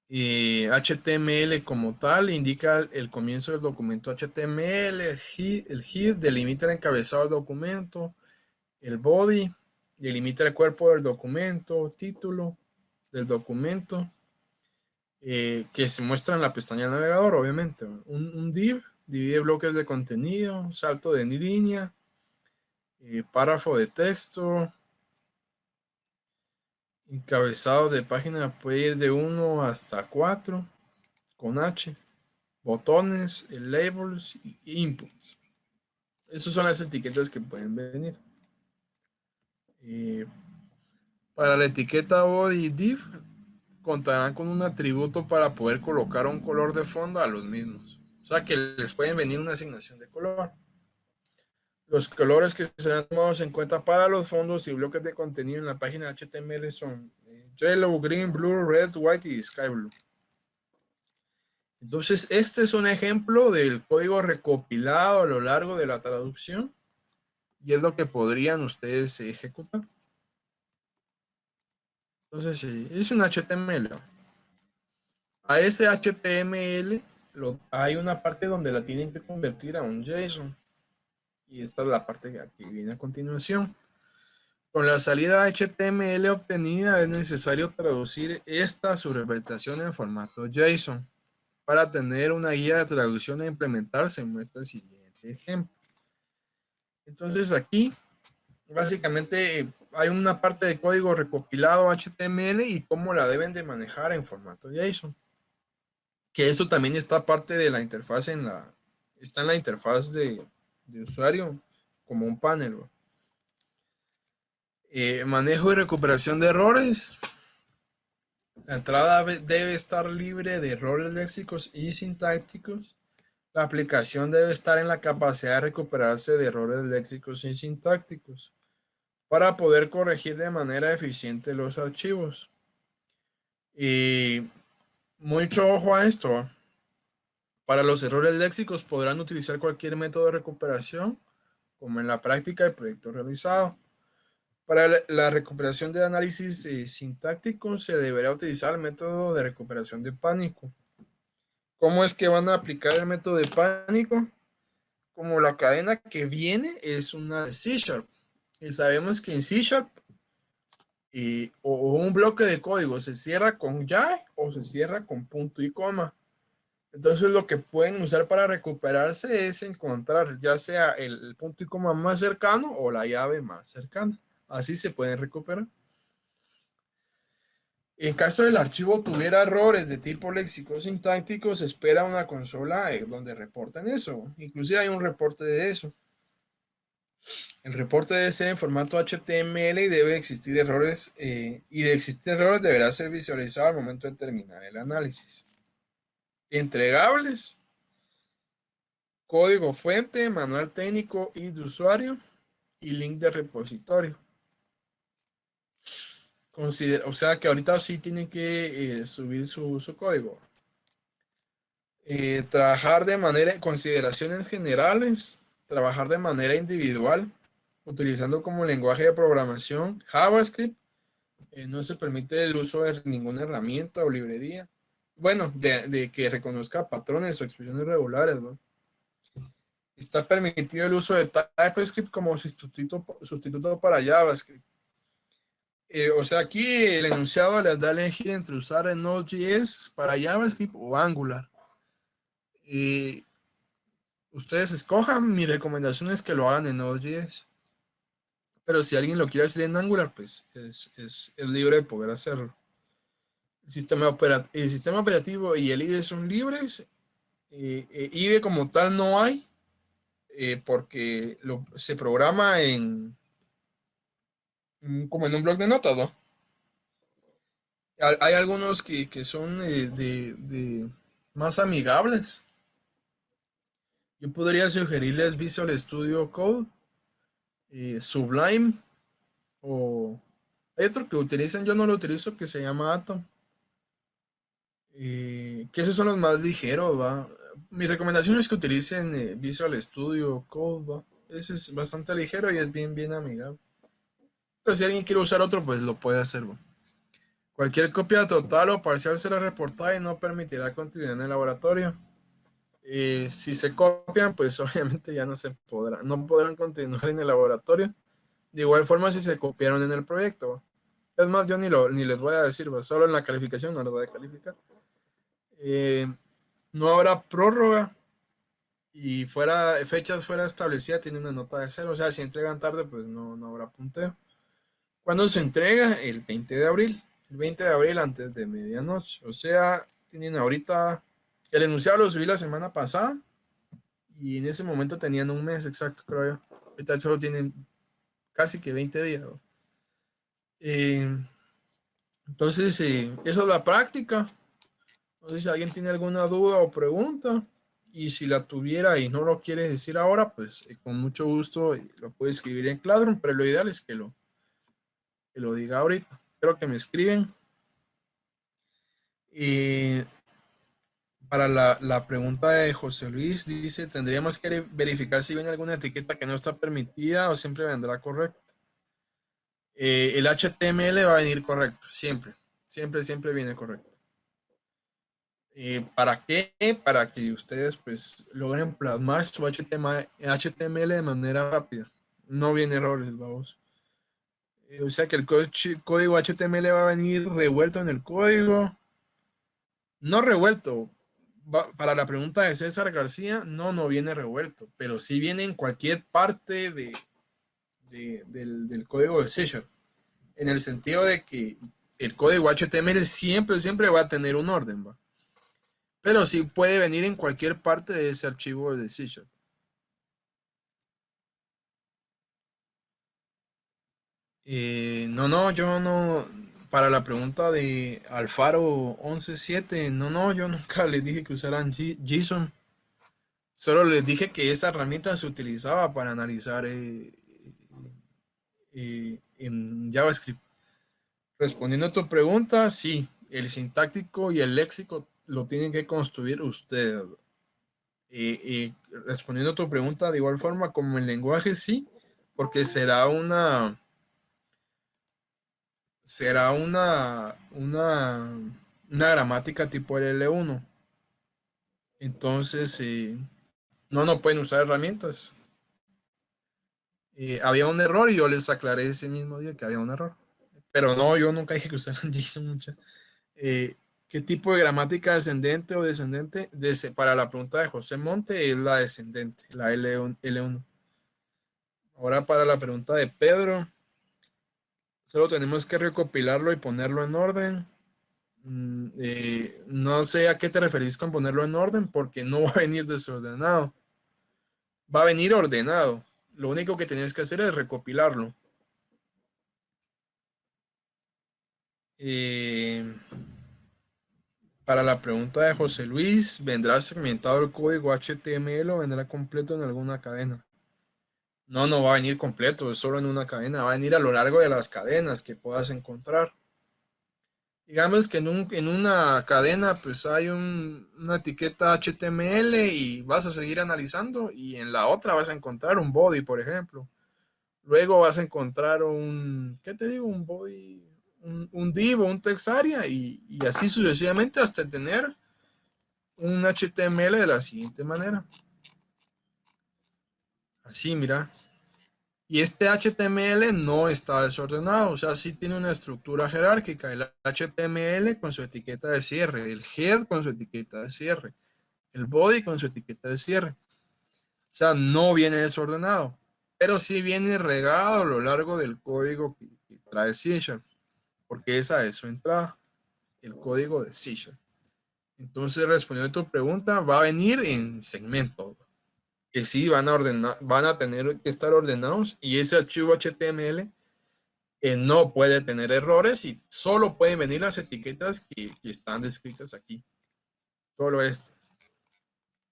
HTML como tal indica el comienzo del documento HTML, el head delimita el encabezado del documento, el body delimita el cuerpo del documento, título del documento, que se muestra en la pestaña del navegador, obviamente. Un div divide bloques de contenido, salto de línea, párrafo de texto, encabezado de página puede ir de 1 hasta 4 con H. Botones, labels y inputs. Esas son las etiquetas que pueden venir. Eh, para la etiqueta body div, contarán con un atributo para poder colocar un color de fondo a los mismos. O sea que les pueden venir una asignación de color. Los colores que serán tomados en cuenta para los fondos y bloques de contenido en la página HTML son yellow, green, blue, red, white y sky blue. Entonces, este es un ejemplo del código recopilado a lo largo de la traducción y es lo que podrían ustedes ejecutar. Entonces, es un HTML. A ese HTML hay una parte donde la tienen que convertir a un JSON. Y esta es la parte que aquí viene a continuación. Con la salida HTML obtenida es necesario traducir esta su representación en formato JSON. Para tener una guía de traducción e implementar se muestra el siguiente ejemplo. Entonces aquí básicamente hay una parte de código recopilado HTML y cómo la deben de manejar en formato JSON. Que eso también está parte de la interfaz está en la interfaz de usuario como un panel. Manejo y recuperación de errores. La entrada debe estar libre de errores léxicos y sintácticos. La aplicación debe estar en la capacidad de recuperarse de errores léxicos y sintácticos para poder corregir de manera eficiente los archivos. Y mucho ojo a esto. Para los errores léxicos podrán utilizar cualquier método de recuperación, como en la práctica del proyecto realizado. Para la recuperación de análisis sintáctico se deberá utilizar el método de recuperación de pánico. ¿Cómo es que van a aplicar el método de pánico? Como la cadena que viene es una de C Sharp. Y sabemos que en C Sharp o un bloque de código se cierra con llave o se cierra con punto y coma. Entonces lo que pueden usar para recuperarse es encontrar ya sea el punto y coma más cercano o la llave más cercana. Así se pueden recuperar. En caso del archivo tuviera errores de tipo léxico sintáctico, se espera una consola donde reporten eso. Inclusive hay un reporte de eso. El reporte debe ser en formato HTML y debe existir errores, y de existir errores deberá ser visualizado al momento de terminar el análisis. Entregables, código fuente, manual técnico y de usuario y link de repositorio. O sea que ahorita sí tienen que subir su código. Trabajar de manera, consideraciones generales, trabajar de manera individual, utilizando como lenguaje de programación JavaScript. No se permite el uso de ninguna herramienta o librería. Bueno, de que reconozca patrones o expresiones regulares, ¿no? Está permitido el uso de TypeScript como sustituto para JavaScript. O sea, aquí el enunciado les da a elegir entre usar el Node.js para JavaScript o Angular. Ustedes escojan, mi recomendación es que lo hagan en Node.js. Pero si alguien lo quiere hacer en Angular, pues es libre de poder hacerlo. El sistema operativo y el IDE son libres. IDE como tal no hay, porque se programa como en un bloc de notas, ¿no? Hay algunos que son más amigables. Yo podría sugerirles Visual Studio Code, Sublime, o hay otro que utilizan, yo no lo utilizo, que se llama Atom. Que esos son los más ligeros, ¿va? Mi recomendación es que utilicen Visual Studio Code, ¿va? Ese es bastante ligero y es bien amigable. Pero si alguien quiere usar otro, pues lo puede hacer, ¿va? Cualquier copia total o parcial será reportada y no permitirá continuar en el laboratorio. Si se copian, pues obviamente ya no podrán continuar en el laboratorio. De igual forma, si se copiaron en el proyecto, ¿va? Es más, yo ni les voy a decir, ¿va? Solo en la calificación no les voy a calificar. Eh, no habrá prórroga y fechas fuera establecida tiene una nota de cero. O sea, si entregan tarde, pues no habrá punteo. ¿Cuándo se entrega? El 20 de abril. El 20 de abril antes de medianoche. O sea, tienen ahorita. El enunciado lo subí la semana pasada y en ese momento tenían un mes exacto, creo yo. Ahorita solo tienen casi que 20 días, ¿no? Eh, entonces, esa es la práctica. No sé si alguien tiene alguna duda o pregunta. Y si la tuviera y no lo quiere decir ahora, pues con mucho gusto lo puede escribir en Classroom, pero lo ideal es que lo diga ahorita. Creo que me escriben. Y para la pregunta de José Luis, dice, ¿tendríamos que verificar si viene alguna etiqueta que no está permitida o siempre vendrá correcto? El HTML va a venir correcto, siempre viene correcto. ¿Para qué? Para que ustedes pues logren plasmar su HTML de manera rápida. No viene errores, vamos. O sea que el código HTML va a venir revuelto en el código. No revuelto. Para la pregunta de César García, no viene revuelto, pero sí viene en cualquier parte del código de C#. En el sentido de que el código HTML siempre va a tener un orden, ¿va? Pero sí puede venir en cualquier parte de ese archivo de C#. Yo no. Para la pregunta de Alfaro 117, yo nunca les dije que usaran JSON. Solo les dije que esa herramienta se utilizaba para analizar en JavaScript. Respondiendo a tu pregunta, sí, el sintáctico y el léxico lo tienen que construir ustedes. Respondiendo a tu pregunta, de igual forma como el lenguaje, sí, porque será una gramática tipo el L1. Entonces, no pueden usar herramientas. Había un error y yo les aclaré ese mismo día que había un error. pero no, yo nunca dije que usaran JSON mucha. Eh, ¿Qué tipo de gramática descendente o descendente? Para la pregunta de José Monte es la descendente, la L1, L1. Ahora para la pregunta de Pedro, solo tenemos que recopilarlo y ponerlo en orden. No sé a qué te referís con ponerlo en orden, porque no va a venir desordenado. Va a venir ordenado. Lo único que tienes que hacer es recopilarlo. Eh, para la pregunta de José Luis, ¿vendrá segmentado el código HTML o vendrá completo en alguna cadena? No, no va a venir completo, es solo en una cadena. Va a venir a lo largo de las cadenas que puedas encontrar. Digamos que en una cadena pues hay una etiqueta HTML y vas a seguir analizando y en la otra vas a encontrar un body, por ejemplo. Luego vas a encontrar ¿qué te digo? Un body, un div o un text area y así sucesivamente hasta tener un HTML de la siguiente manera. Así, mira. Y este HTML no está desordenado, o sea, sí tiene una estructura jerárquica. El HTML con su etiqueta de cierre, el head con su etiqueta de cierre, el body con su etiqueta de cierre. O sea, no viene desordenado, pero sí viene regado a lo largo del código que trae C#, porque esa es su entrada, el código de C#. Entonces, respondiendo a tu pregunta, va a venir en segmento, que sí van a ordenar, van a tener que estar ordenados y ese archivo HTML no puede tener errores y solo pueden venir las etiquetas que están descritas aquí. Solo esto.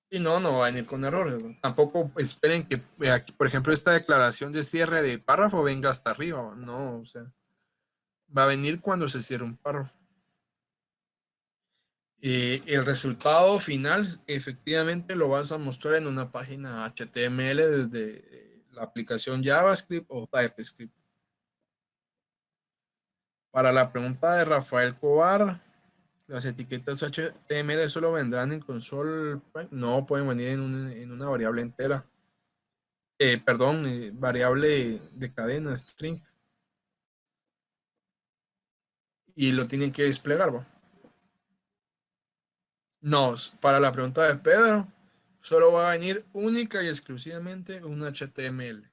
Y no, no va a venir con errores, ¿no? Tampoco esperen que, aquí, por ejemplo, esta declaración de cierre de párrafo venga hasta arriba. No, o sea, va a venir cuando se cierre un párrafo. El resultado final efectivamente lo vas a mostrar en una página HTML desde la aplicación JavaScript o TypeScript. Para la pregunta de Rafael Cobar, las etiquetas HTML solo vendrán en console, no pueden venir en una variable entera. Perdón, variable de cadena, string, y lo tienen que desplegar, ¿va? No, para la pregunta de Pedro, solo va a venir única y exclusivamente un HTML,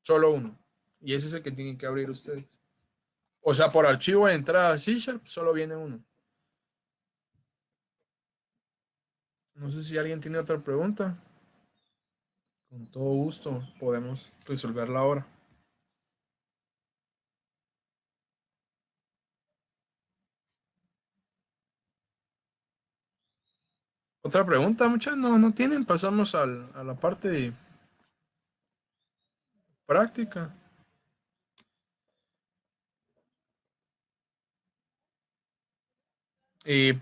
solo uno, y ese es el que tienen que abrir ustedes. O sea, por archivo de entrada C# solo viene uno. No sé si alguien tiene otra pregunta. Con todo gusto podemos resolverla ahora. Otra pregunta, muchas no tienen. Pasamos a la parte práctica.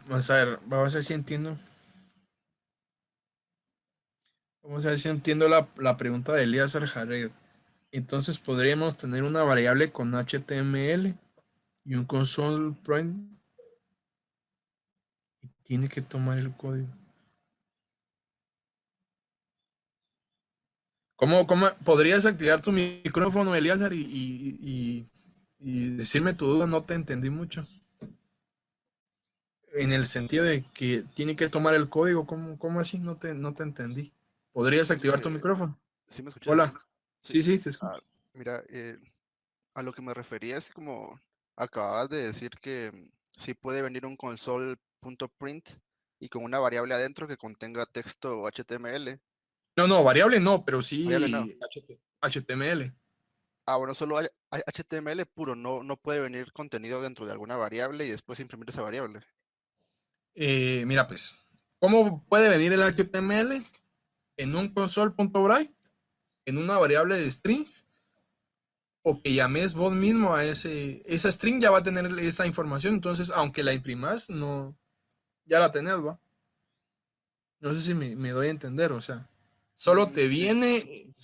Vamos a ver, vamos a ver si entiendo. Vamos a ver si entiendo la pregunta de Elías Jared. Entonces podríamos tener una variable con HTML y un console print y tiene que tomar el código. ¿Cómo podrías activar tu micrófono, Elías, y decirme tu duda? No te entendí mucho. En el sentido de que tiene que tomar el código, ¿cómo así? No te entendí. ¿Podrías Sí, activar tu micrófono? ¿sí me escuchas? Hola. Sí. Sí, te Ah, escucho. mira, a lo que me refería es como acababas de decir que sí puede venir un console.print y con una variable adentro que contenga texto HTML. No, variable no, pero Variable no. sí HTML. Ah, bueno, solo HTML puro, no puede venir contenido dentro de alguna variable y después imprimir esa variable. Mira, pues, ¿cómo puede venir el HTML en un console.write, en una variable de string, o que llames vos mismo a esa string ya va a tener esa información, entonces, aunque la imprimas, no, ya la tenés, ¿va? No sé si me doy a entender, o sea, solo te Sí, viene,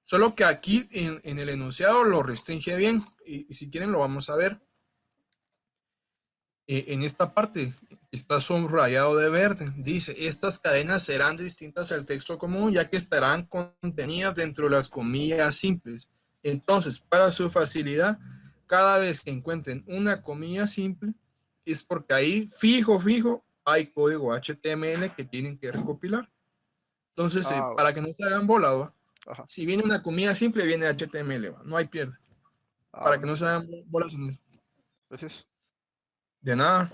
solo que aquí en el enunciado lo restringe bien, y si quieren lo vamos a ver. En esta parte está subrayado de verde. Dice, estas cadenas serán distintas al texto común ya que estarán contenidas dentro de las comillas simples. Entonces, para su facilidad, cada vez que encuentren una comilla simple, es porque ahí fijo hay código HTML que tienen que recopilar. Entonces, para que no se hagan volado, Ajá. si viene una comilla simple, viene HTML, ¿va? No hay pierde. Para que no se hagan bolas en eso. Gracias. De nada.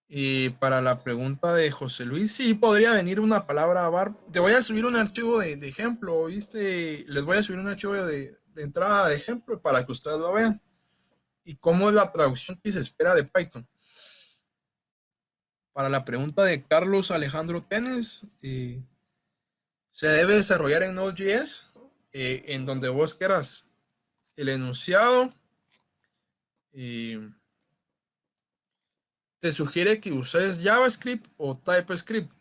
Y para la pregunta de José Luis, sí podría venir una palabra bar. Te voy a subir un archivo de ejemplo, ¿viste? Les voy a subir un archivo de entrada de ejemplo para que ustedes lo vean. Y cómo es la traducción que se espera de Python. Para la pregunta de Carlos Alejandro Tenes, se debe desarrollar en Node.js, en donde vos quieras el enunciado. Te sugiere que uses JavaScript o TypeScript.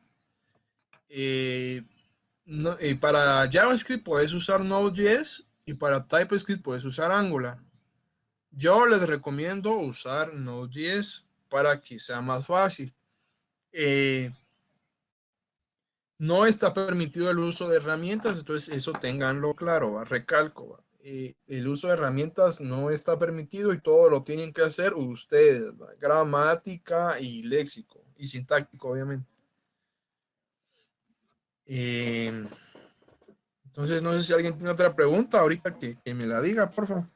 Para JavaScript puedes usar Node.js y para TypeScript puedes usar Angular. Yo les recomiendo usar Node.js para que sea más fácil. No está permitido el uso de herramientas, entonces eso ténganlo claro, ¿va? Recalco, ¿va? El uso de herramientas no está permitido y todo lo tienen que hacer ustedes, ¿va? Gramática y léxico y sintáctico, obviamente. Entonces, no sé si alguien tiene otra pregunta ahorita que me la diga, por favor.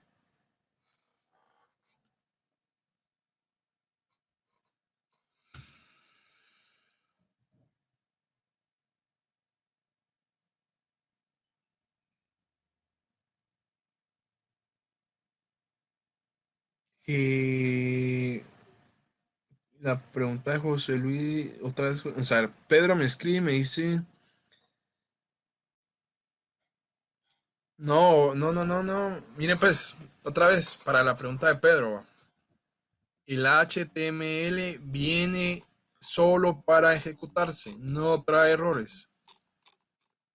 La pregunta de José Luis, otra vez, o sea, Pedro me escribe y me dice, no. Miren pues, otra vez, para la pregunta de Pedro, el HTML viene solo para ejecutarse, no trae errores.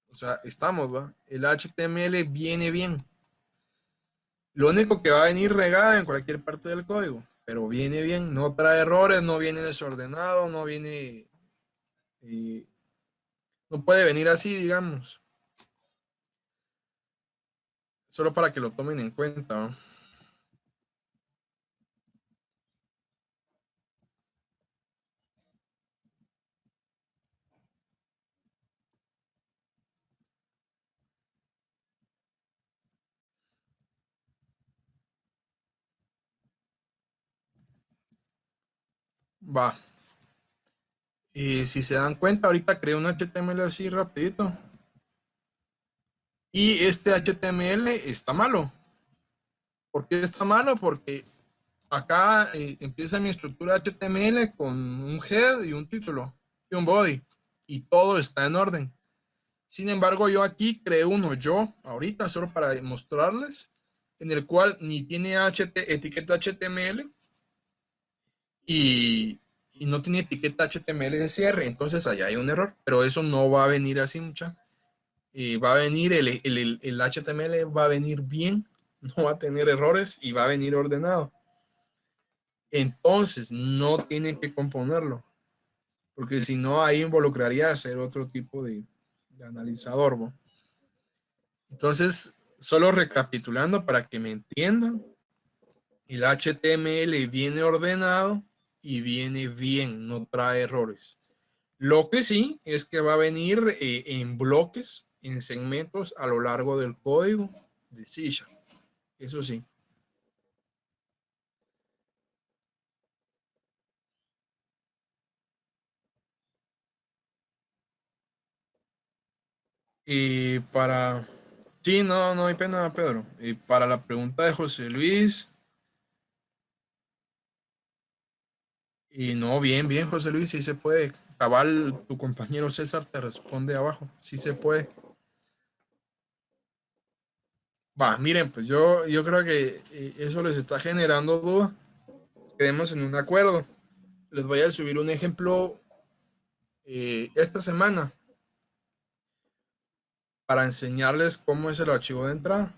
O sea, estamos, ¿va? El HTML viene bien. Lo único que va a venir regada en cualquier parte del código, pero viene bien, no trae errores, no viene desordenado, no viene, no puede venir así, digamos. Solo para que lo tomen en cuenta, ¿no? Va. Y si se dan cuenta, ahorita creé un HTML así rapidito. Y este HTML está malo. ¿Por qué está malo? Porque acá empieza mi estructura HTML con un head y un título y un body. Y todo está en orden. Sin embargo, yo aquí creé uno ahorita, solo para mostrarles, en el cual ni tiene etiqueta HTML y no tiene etiqueta HTML de cierre. Entonces allá hay un error, pero eso no va a venir así, mucha. Va a venir el HTML, va a venir bien, no va a tener errores y va a venir ordenado. Entonces no tienen que componerlo, porque si no ahí involucraría hacer otro tipo de analizador, ¿no? Entonces, solo recapitulando para que me entiendan, el HTML viene ordenado y viene bien, no trae errores. Lo que sí es que va a venir en bloques, en segmentos a lo largo del código de C#. Eso sí. Y para... Sí, no hay pena, Pedro. Y para la pregunta de José Luis... Y no, bien, José Luis, sí se puede. Cabal, tu compañero César te responde abajo. Sí se puede. Va, miren, pues yo creo que eso les está generando duda. Quedemos en un acuerdo. Les voy a subir un ejemplo esta semana para enseñarles cómo es el archivo de entrada.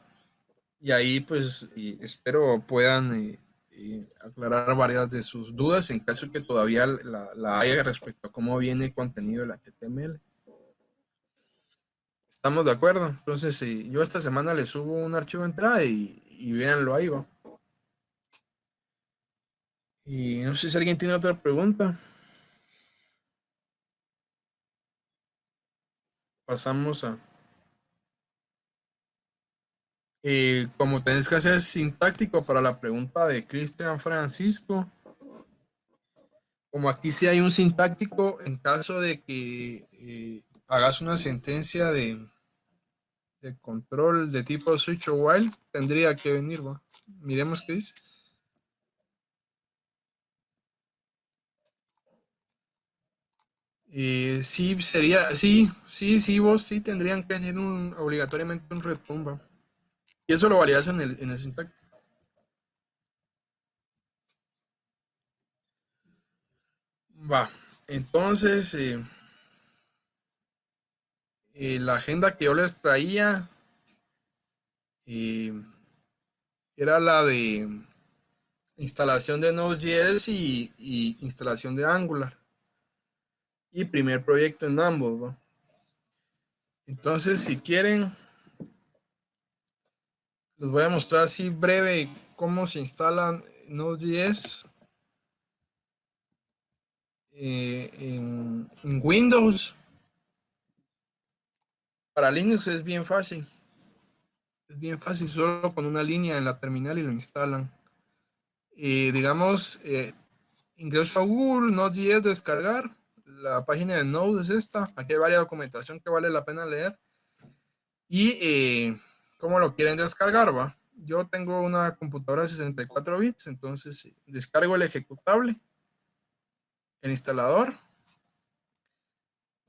Y ahí pues espero puedan aclarar varias de sus dudas en caso que todavía la haya respecto a cómo viene el contenido del HTML. ¿Estamos de acuerdo? Entonces yo esta semana les subo un archivo de entrada y y véanlo ahí, va. Y no sé si alguien tiene otra pregunta. Pasamos a... como tenés que hacer sintáctico para la pregunta de Cristian Francisco, como aquí sí hay un sintáctico en caso de que hagas una sentencia de control de tipo switch o while, tendría que venir, ¿va? Miremos qué dice. Sí, sería, sí, vos sí tendrían que venir obligatoriamente un retumba. Y eso lo varías en el sintáctico. Va, entonces la agenda que yo les traía eh, era la de instalación de Node.js y instalación de Angular. Y primer proyecto en ambos, ¿va? Entonces, si quieren, les voy a mostrar así breve cómo se instala Node.js en Windows. Para Linux es bien fácil. Es bien fácil, solo con una línea en la terminal y lo instalan. Digamos, ingreso a Google, Node.js, descargar. La página de Node es esta. Aquí hay varias documentación que vale la pena leer. Y cómo lo quieren descargar, va. Yo tengo una computadora de 64 bits, entonces descargo el ejecutable, el instalador,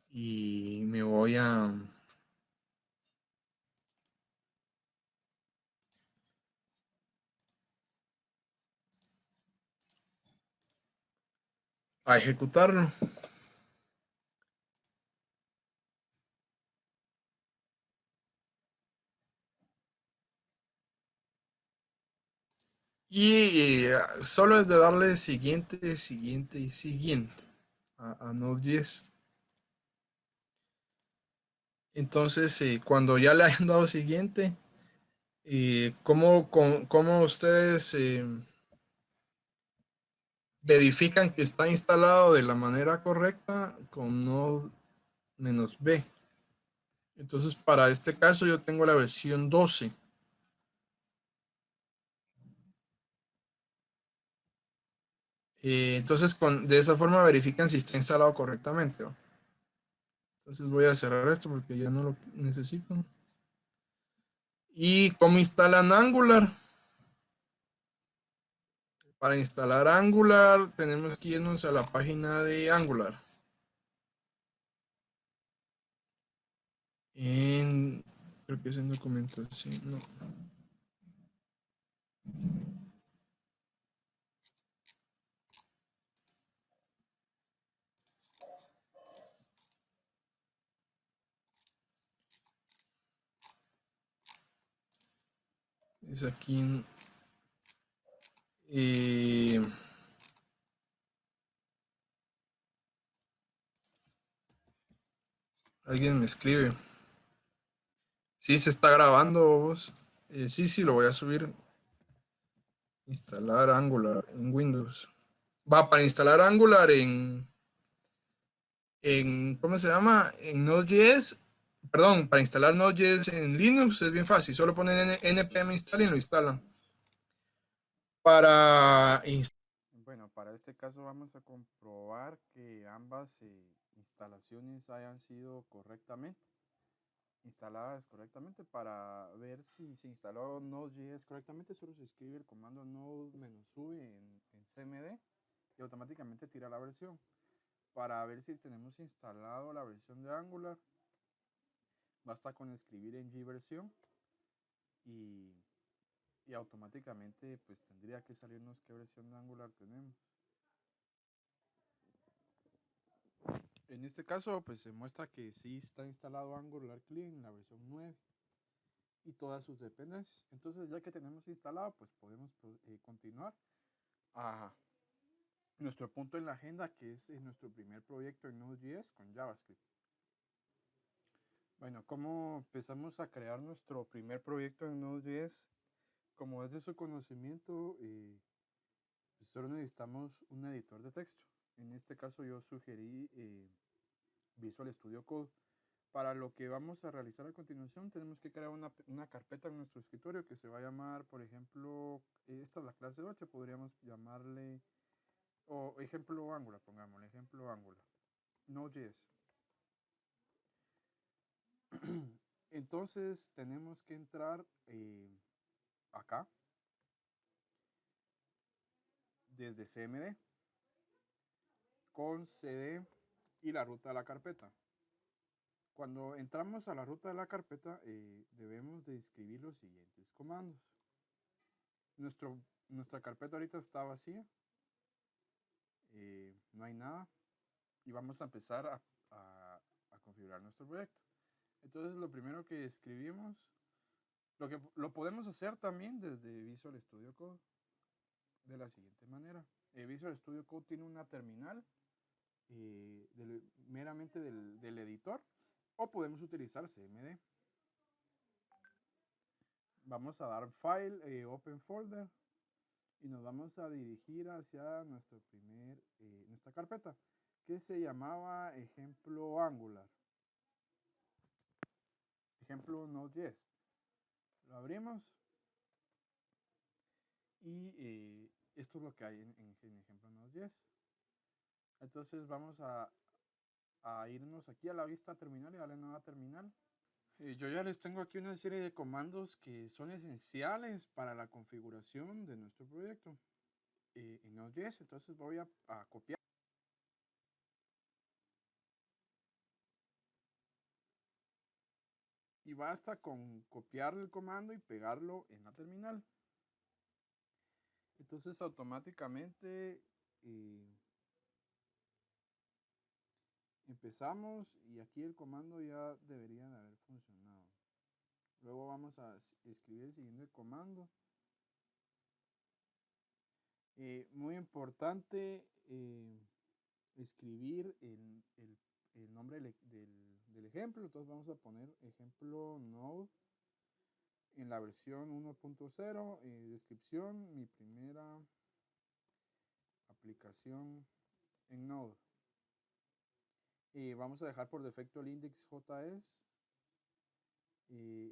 y me voy a ejecutarlo. Y solo es de darle siguiente, siguiente y siguiente a Node.js. Entonces, cuando ya le hayan dado siguiente, ¿cómo ustedes verifican que está instalado de la manera correcta con Node-B? Entonces, para este caso, yo tengo la versión 12. Entonces, de esa forma verifican si está instalado correctamente, ¿no? Entonces, voy a cerrar esto porque ya no lo necesito. ¿Y cómo instalan Angular? Para instalar Angular, tenemos que irnos a la página de Angular. Creo que es en documentación, no. Es aquí en... alguien me escribe. Sí, se está grabando, vos. Sí, lo voy a subir. Instalar Angular en Windows. Va, para instalar Angular ¿cómo se llama? En Node.js. Perdón, para instalar Node.js en Linux es bien fácil. Solo ponen npm install y lo instalan. Bueno, para este caso vamos a comprobar que ambas instalaciones hayan sido instaladas correctamente. Para ver si se instaló Node.js correctamente, solo se escribe el comando node-v en cmd y automáticamente tira la versión. Para ver si tenemos instalado la versión de Angular, basta con escribir en gversion y automáticamente pues tendría que salirnos qué versión de Angular tenemos. En este caso pues se muestra que sí está instalado Angular Clean, la versión 9 y todas sus dependencias. Entonces ya que tenemos instalado pues podemos continuar a nuestro punto en la agenda, que es nuestro primer proyecto en Node.js con JavaScript. Bueno, ¿cómo empezamos a crear nuestro primer proyecto en Node.js? como es de su conocimiento, solo necesitamos un editor de texto. En este caso yo sugerí Visual Studio Code. Para lo que vamos a realizar a continuación, tenemos que crear una carpeta en nuestro escritorio que se va a llamar, por ejemplo, esta es la clase 8, podríamos llamarle, o ejemplo Angular, pongámosle, ejemplo Angular, Node.js. Entonces tenemos que entrar acá, desde CMD, con CD y la ruta de la carpeta. Cuando entramos a la ruta de la carpeta, debemos de escribir los siguientes comandos. Nuestra carpeta ahorita está vacía, no hay nada, y vamos a empezar a configurar nuestro proyecto. Entonces lo primero que escribimos, lo podemos hacer también desde Visual Studio Code, de la siguiente manera. Visual Studio Code tiene una terminal meramente del editor, o podemos utilizar CMD. Vamos a dar File, Open Folder, y nos vamos a dirigir hacia nuestra carpeta, que se llamaba ejemplo Angular, ejemplo Node.js. Lo abrimos y esto es lo que hay en ejemplo Node.js. Entonces vamos a irnos aquí a la vista terminal y darle nueva terminal. Yo ya les tengo aquí una serie de comandos que son esenciales para la configuración de nuestro proyecto en Node.js. Entonces voy a copiar. Y basta con copiar el comando y pegarlo en la terminal. Entonces automáticamente empezamos y aquí el comando ya debería de haber funcionado. Luego vamos a escribir el siguiente comando. Muy importante escribir el nombre del ejemplo. Entonces vamos a poner ejemplo Node en la versión 1.0. Descripción, mi primera aplicación en Node. Vamos a dejar por defecto el index.js.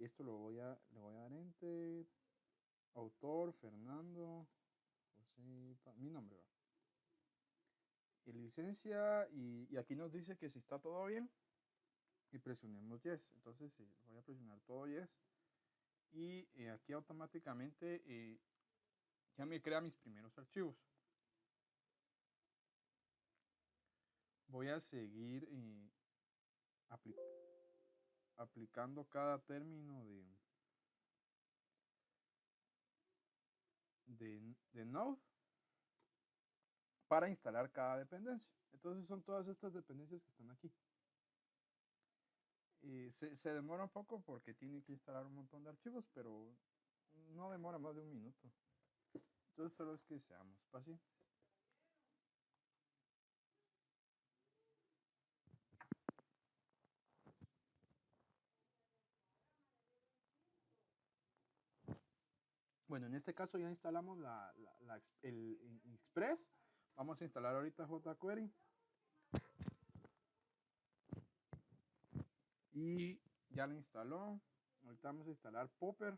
Esto le voy a dar enter. Autor, Fernando, José, mi nombre va. Y licencia, y aquí nos dice que si está todo bien, y presionemos yes. Entonces voy a presionar todo yes. Y aquí automáticamente ya me crea mis primeros archivos. Voy a seguir aplicando cada término de Node para instalar cada dependencia. Entonces son todas estas dependencias que están aquí. Se demora un poco porque tiene que instalar un montón de archivos, pero no demora más de un minuto. Entonces solo es que seamos pacientes. Bueno, en este caso ya instalamos el Express. Vamos a instalar ahorita jQuery. Y ya lo instaló. Ahorita vamos a instalar Popper.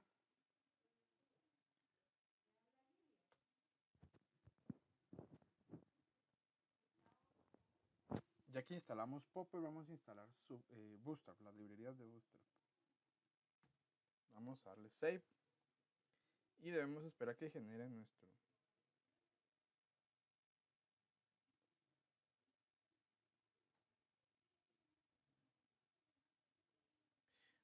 Ya que instalamos Popper, vamos a instalar Bootstrap, las librerías de Bootstrap. Vamos a darle Save. Y debemos esperar que genere nuestro.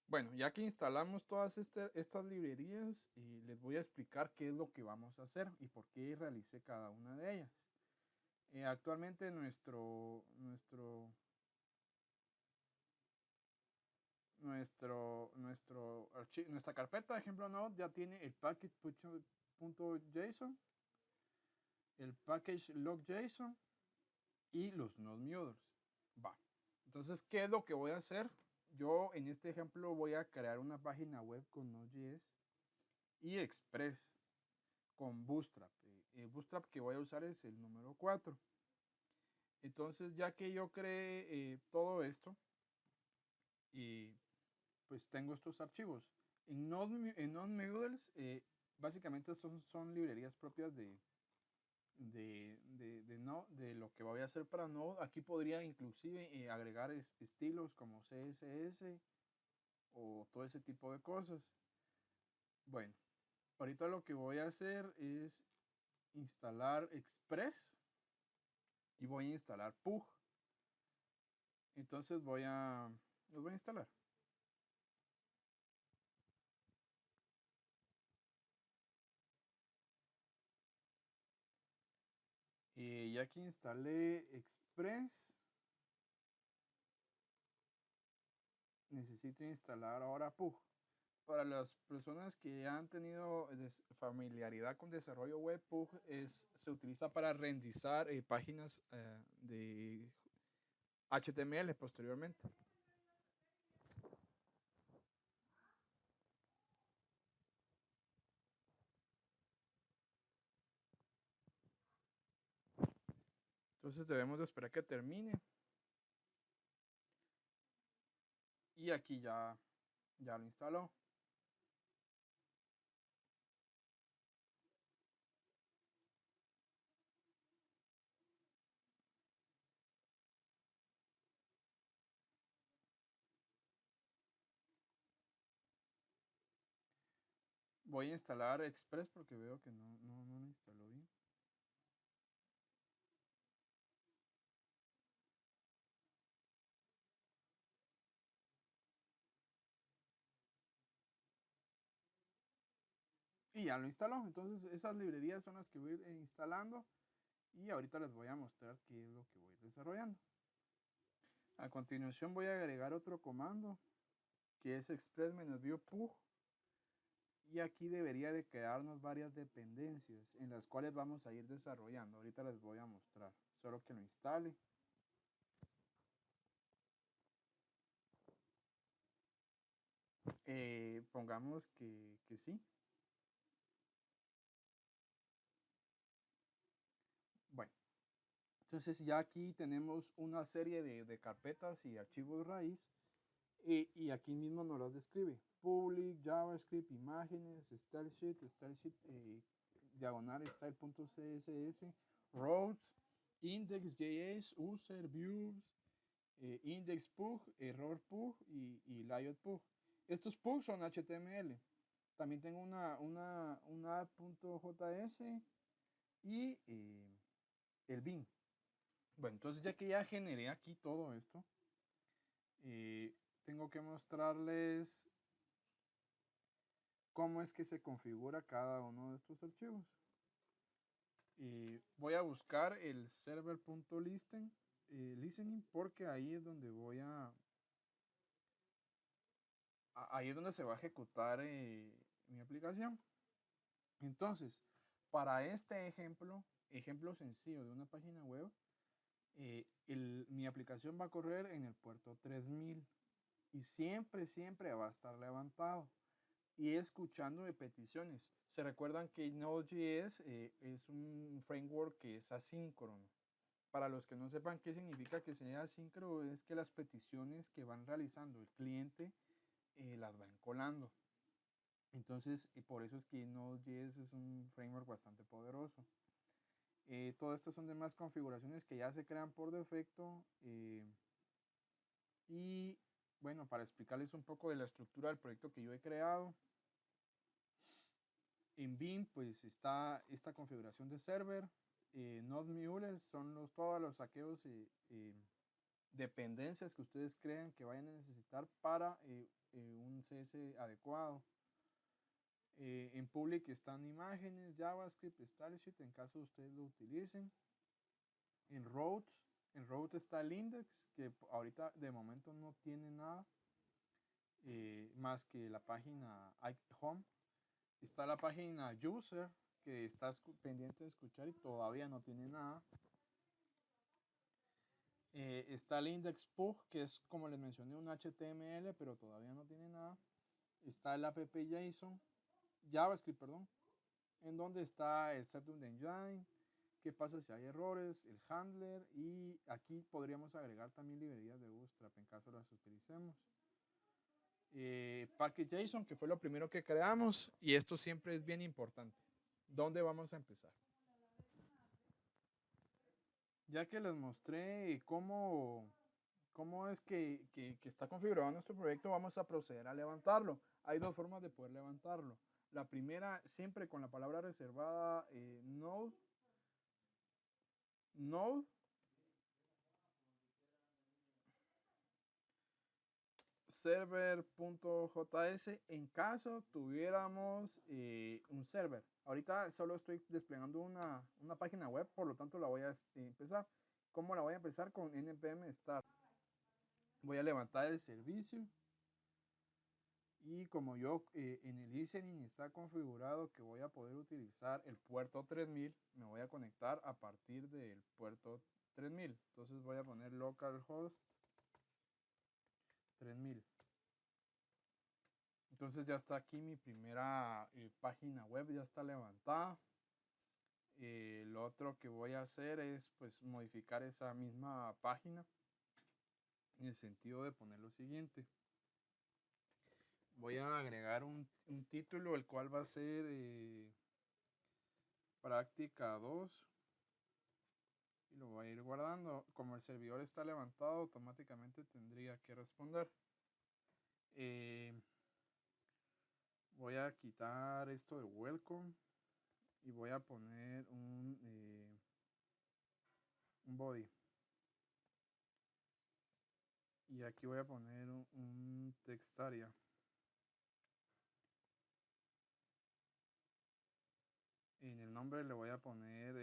Bueno, ya que instalamos todas estas librerías, les voy a explicar qué es lo que vamos a hacer y por qué realicé cada una de ellas. Actualmente nuestra carpeta, ejemplo Node, ya tiene el package.json, el package log.json y los node mutters. Va. Entonces, ¿qué es lo que voy a hacer? Yo en este ejemplo voy a crear una página web con Node.js y Express con Bootstrap. El Bootstrap que voy a usar es el número 4. Entonces, ya que yo creé todo esto, pues tengo estos archivos. En Node-Moodles, básicamente son librerías propias de lo que voy a hacer para Node. Aquí podría inclusive agregar estilos como CSS o todo ese tipo de cosas. Bueno, ahorita lo que voy a hacer es instalar Express y voy a instalar Pug. Entonces los voy a instalar. Ya que instalé Express, necesito instalar ahora Pug. Para las personas que han tenido familiaridad con desarrollo web, Pug se utiliza para renderizar páginas de HTML posteriormente. Entonces debemos de esperar que termine. Y aquí ya lo instaló. Voy a instalar Express porque veo que no lo instaló bien. Y ya lo instaló. Entonces esas librerías son las que voy a ir instalando. Y ahorita les voy a mostrar qué es lo que voy desarrollando. A continuación voy a agregar otro comando que es express-view pug. Y aquí debería de quedarnos varias dependencias en las cuales vamos a ir desarrollando. Ahorita les voy a mostrar. Solo que lo instale. Pongamos que sí. Bueno, entonces ya aquí tenemos una serie de carpetas y archivos raíz. Y aquí mismo nos los describe. Public, JavaScript, imágenes, stylesheet, diagonal style.css, routes, index.js, user, views, index.pug, error.pug y layout.pug. Estos pugs son HTML. También tengo una app.js y el bin. Bueno, entonces ya que ya generé aquí todo esto, tengo que mostrarles cómo es que se configura cada uno de estos archivos. Voy a buscar el server.listening porque ahí es donde ahí es donde se va a ejecutar mi aplicación. Entonces, para este ejemplo sencillo de una página web, mi aplicación va a correr en el puerto 3000 y siempre va a estar levantado y escuchando de peticiones. Se recuerdan que Node.js es un framework que es asíncrono. Para los que no sepan qué significa que sea asíncrono, es que las peticiones que van realizando el cliente las van colando. Entonces, por eso es que Node.js es un framework bastante poderoso. Todo esto son demás configuraciones que ya se crean por defecto. Y bueno, para explicarles un poco de la estructura del proyecto que yo he creado. En Vim pues está esta configuración de server. Node-Mules son todos los saqueos dependencias que ustedes crean que vayan a necesitar para un CS adecuado. En public están imágenes, JavaScript, stylesheet en caso de ustedes lo utilicen. En routes está el index que ahorita de momento no tiene nada más que la página home. Está la página user que está pendiente de escuchar y todavía no tiene nada. Está el index.pug que es como les mencioné un HTML pero todavía no tiene nada. Está el app.json JavaScript, perdón, en donde está el setup de engine, qué pasa si hay errores, el handler, y aquí podríamos agregar también librerías de Bootstrap en caso las utilicemos. Package.json, que fue lo primero que creamos, y esto siempre es bien importante. ¿Dónde vamos a empezar? Ya que les mostré cómo es que está configurado nuestro proyecto, vamos a proceder a levantarlo. Hay dos formas de poder levantarlo. La primera, siempre con la palabra reservada node server.js en caso tuviéramos un server. Ahorita solo estoy desplegando una página web, por lo tanto la voy a empezar. ¿Cómo la voy a empezar? Con npm start. Voy a levantar el servicio. Y como yo en el listening está configurado que voy a poder utilizar el puerto 3000, me voy a conectar a partir del puerto 3000. Entonces voy a poner localhost 3000. Entonces ya está aquí mi primera página web, ya está levantada. Lo otro que voy a hacer es pues modificar esa misma página en el sentido de poner lo siguiente. Voy a agregar un título, el cual va a ser práctica 2. Y lo voy a ir guardando. Como el servidor está levantado, automáticamente tendría que responder. Voy a quitar esto de welcome y voy a poner un body. Y aquí voy a poner un text area. En el nombre le voy a poner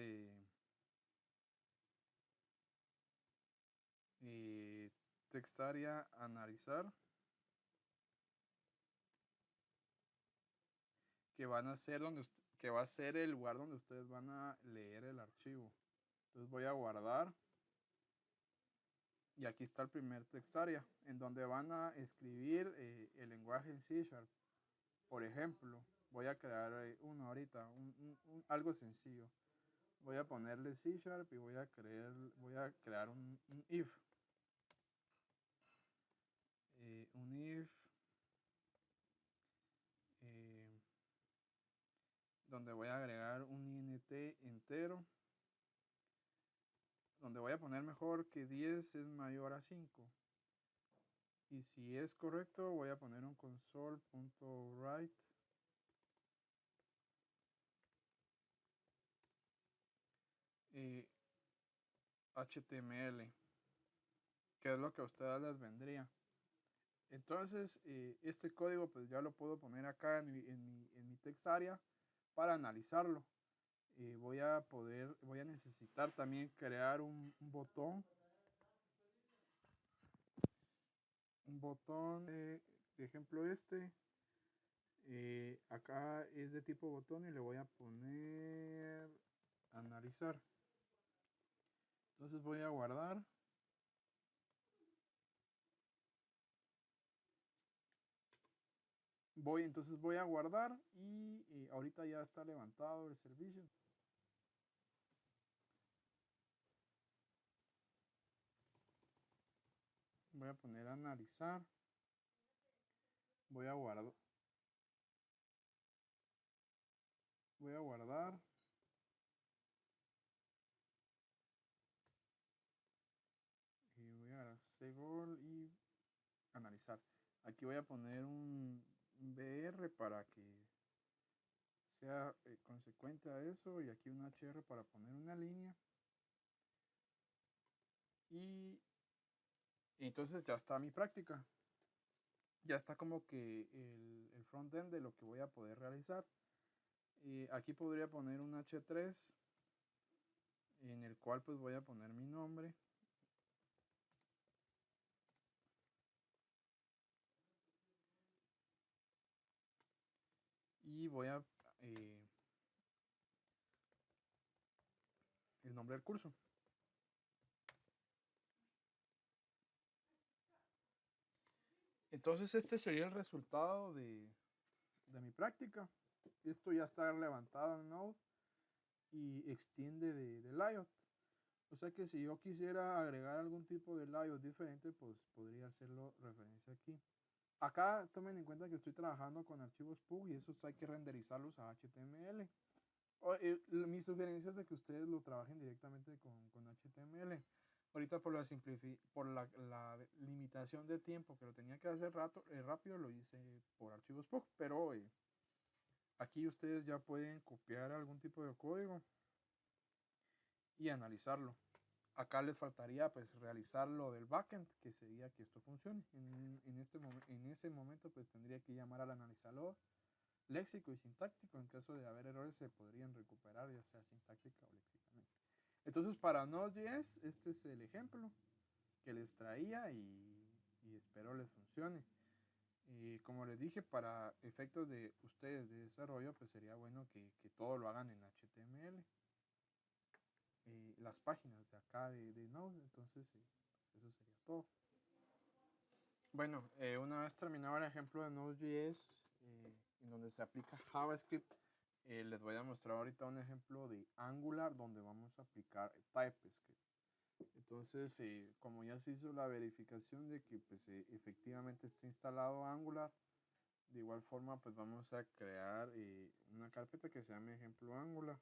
text area analizar, que van a ser que va a ser el lugar donde ustedes van a leer el archivo. Entonces voy a guardar. Y aquí está el primer text area, en donde van a escribir el lenguaje en C#. Por ejemplo, voy a crear uno ahorita, algo sencillo. Voy a ponerle C# y voy a crear un if. Un if donde voy a agregar un int entero, donde voy a poner mejor que 10 es mayor a 5. Y si es correcto, voy a poner un console.write HTML, que es lo que a ustedes les vendría. Entonces, este código pues ya lo puedo poner acá en mi text area para analizarlo. Voy a necesitar también crear un botón. Un botón, de ejemplo este. Acá es de tipo botón y le voy a poner analizar. Entonces voy a guardar. Entonces voy a guardar y ahorita ya está levantado el servicio. Voy a poner analizar. Voy a guardar. Voy a guardar. Y voy a hacer gol y analizar. Aquí voy a poner un BR para que sea consecuente a eso. Y aquí un HR para poner una línea. Y entonces ya está mi práctica. Ya está como que el frontend de lo que voy a poder realizar. Aquí podría poner un H3 en el cual pues voy a poner mi nombre. Y voy a el nombre del curso. Entonces este sería el resultado de mi práctica. esto ya está levantado en Node y extiende de layout. O sea que si yo quisiera agregar algún tipo de layout diferente, pues podría hacerlo referencia aquí. Acá tomen en cuenta que estoy trabajando con archivos PUG y esos hay que renderizarlos a HTML. Mi sugerencia es de que ustedes lo trabajen directamente con HTML. Ahorita por la limitación de tiempo que lo tenía que hacer rápido, lo hice por archivos PUG, pero aquí ustedes ya pueden copiar algún tipo de código y analizarlo. Acá les faltaría pues realizar lo del backend, que sería que esto funcione. En ese momento pues tendría que llamar al analizador léxico y sintáctico. En caso de haber errores se podrían recuperar, ya sea sintáctica o léxicamente. Entonces para Node.js este es el ejemplo que les traía y espero les funcione. Como les dije, para efectos de ustedes de desarrollo pues sería bueno que todo lo hagan en HTML. Las páginas de acá de Node. Entonces, pues eso sería todo. Bueno, una vez terminado el ejemplo de Node.js, en donde se aplica JavaScript, les voy a mostrar ahorita un ejemplo de Angular, donde vamos a aplicar TypeScript. Entonces, como ya se hizo la verificación de que pues, efectivamente está instalado Angular, de igual forma, pues vamos a crear una carpeta que se llame ejemplo Angular,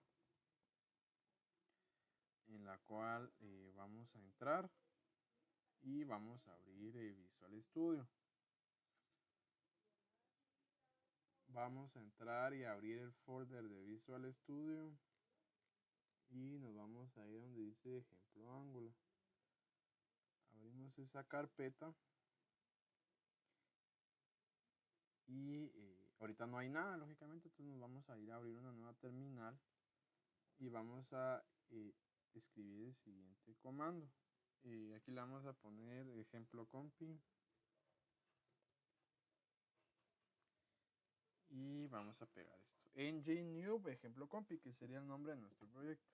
en la cual vamos a entrar y vamos a abrir Visual Studio. Vamos a entrar y abrir el folder de Visual Studio y nos vamos a ir donde dice ejemplo Angular. Abrimos esa carpeta y ahorita no hay nada, lógicamente, entonces nos vamos a ir a abrir una nueva terminal y vamos a escribir el siguiente comando. Aquí le vamos a poner ejemplo compi y vamos a pegar esto. Ng-new ejemplo compi, que sería el nombre de nuestro proyecto.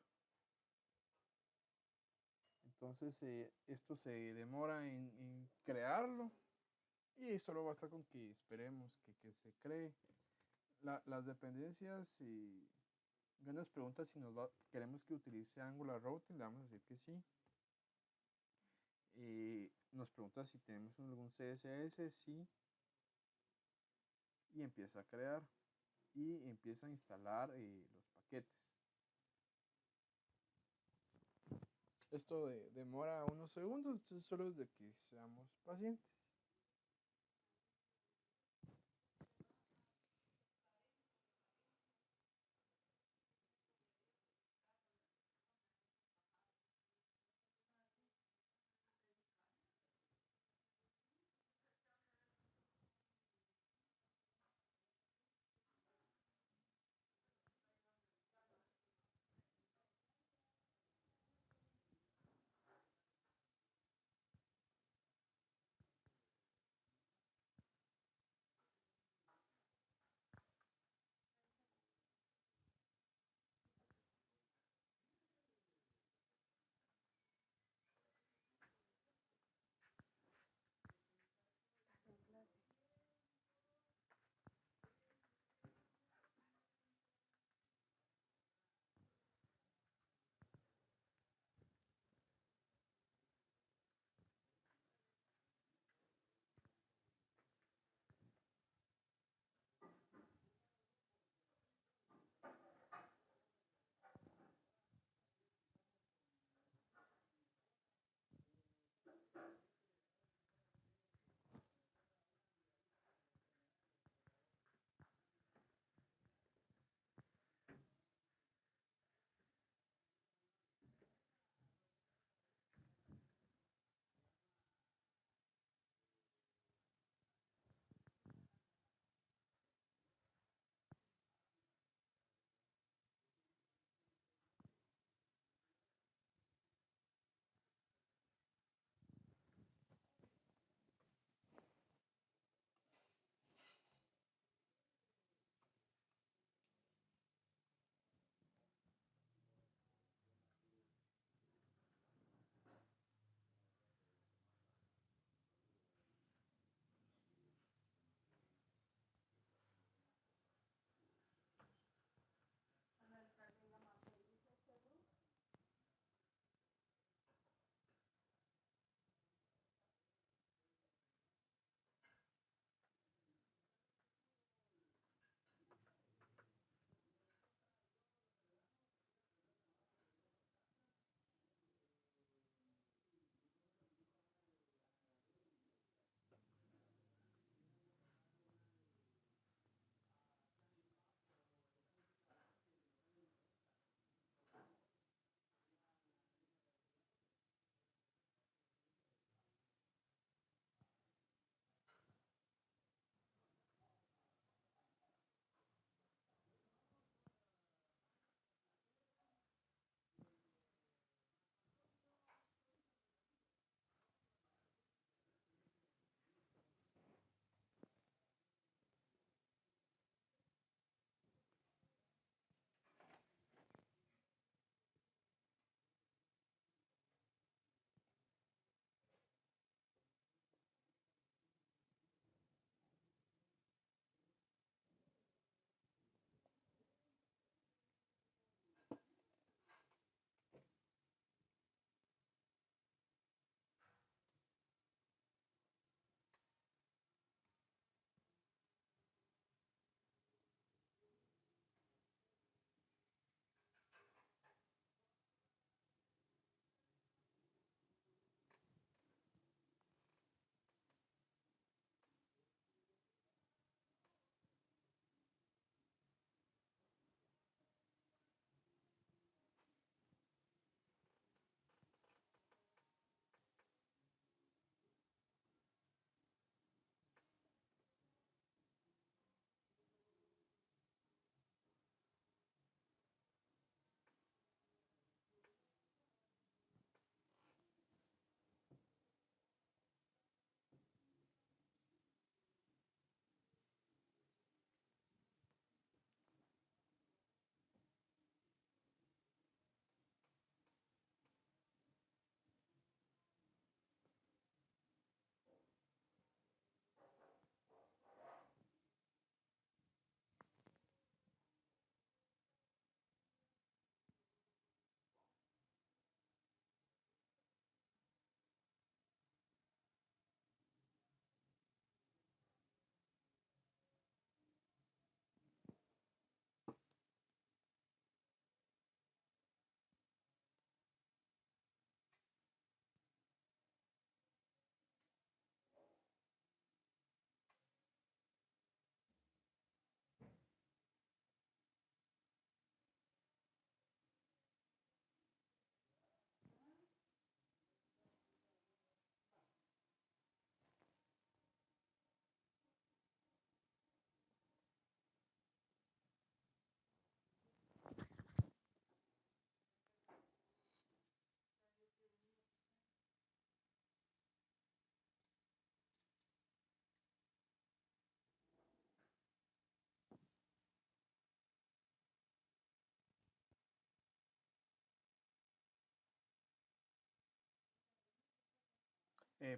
Entonces esto se demora en crearlo y solo basta con que esperemos que se cree. Las dependencias, ya nos pregunta si queremos que utilice Angular Routing, le vamos a decir que sí. Nos pregunta si tenemos algún CSS, sí. Y empieza a crear y empieza a instalar los paquetes. Esto demora unos segundos, entonces solo es de que seamos pacientes.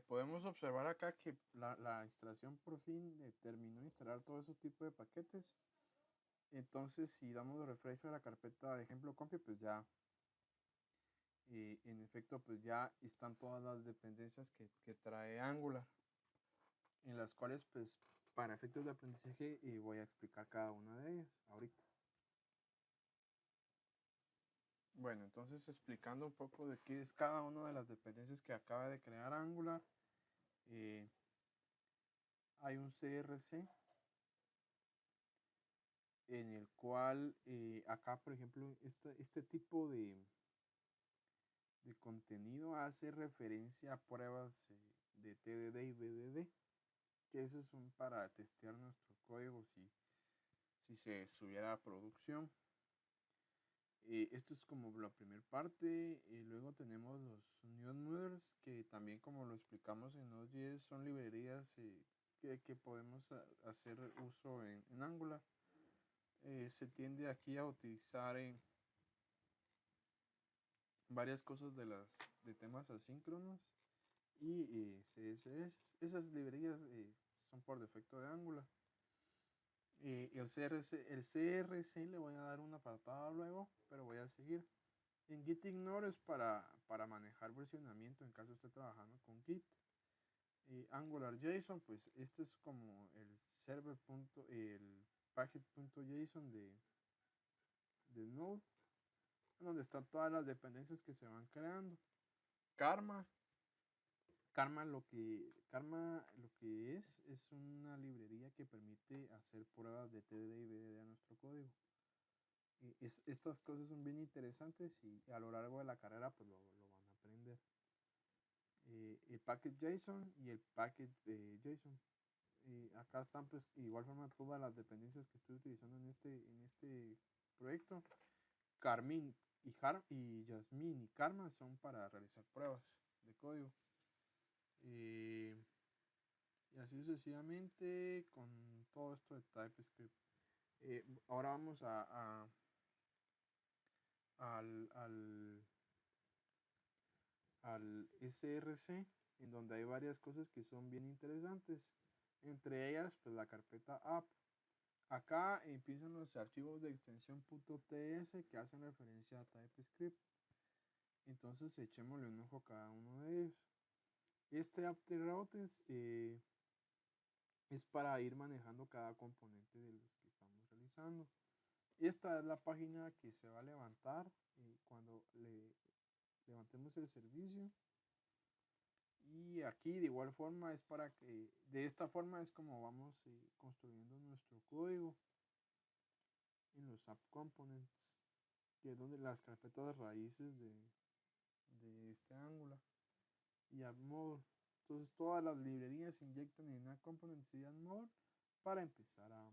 podemos observar acá que la instalación por fin terminó de instalar todo ese tipo de paquetes. Entonces, si damos refresh a la carpeta de ejemplo compi, pues ya, en efecto, pues ya están todas las dependencias que trae Angular, en las cuales, pues, para efectos de aprendizaje, voy a explicar cada una de ellas ahorita. Bueno, entonces explicando un poco de qué es cada una de las dependencias que acaba de crear Angular. Hay un CRC en el cual acá, por ejemplo, este tipo de contenido hace referencia a pruebas de TDD y BDD, que esos son para testear nuestro código si se subiera a producción. Esto es como la primera parte. Luego tenemos los Node que también, como lo explicamos en Node.js, son librerías que podemos hacer uso en Angular. Se tiende aquí a utilizar en varias cosas de temas asíncronos y CSS. Esas librerías son por defecto de Angular. El CRC le voy a dar un apartado luego, pero voy a seguir. En Gitignore es para manejar versionamiento en caso esté trabajando con Git. AngularJSON, pues este es como el el package.json de Node, donde están todas las dependencias que se van creando. Karma lo que es una librería que permite hacer pruebas de TDD y BDD a nuestro código. Estas cosas son bien interesantes y a lo largo de la carrera pues lo van a aprender. El package JSON y el package JSON. Acá están pues de igual forma todas las dependencias que estoy utilizando en este proyecto. Carmine y Jasmine y Karma son para realizar pruebas de código. Y así sucesivamente con todo esto de TypeScript. Ahora vamos al SRC, en donde hay varias cosas que son bien interesantes. Entre ellas, pues la carpeta app. Acá empiezan los archivos de extensión .ts que hacen referencia a TypeScript. Entonces echémosle un ojo a cada uno de ellos. Este AppTheRoutes es para ir manejando cada componente de los que estamos realizando. Esta es la página que se va a levantar cuando levantemos el servicio. Y aquí de igual forma es para que, de esta forma es como vamos construyendo nuestro código en los app components, que es donde las carpetas raíces de este Angular y app module. Entonces todas las librerías se inyectan en app components y app module para empezar a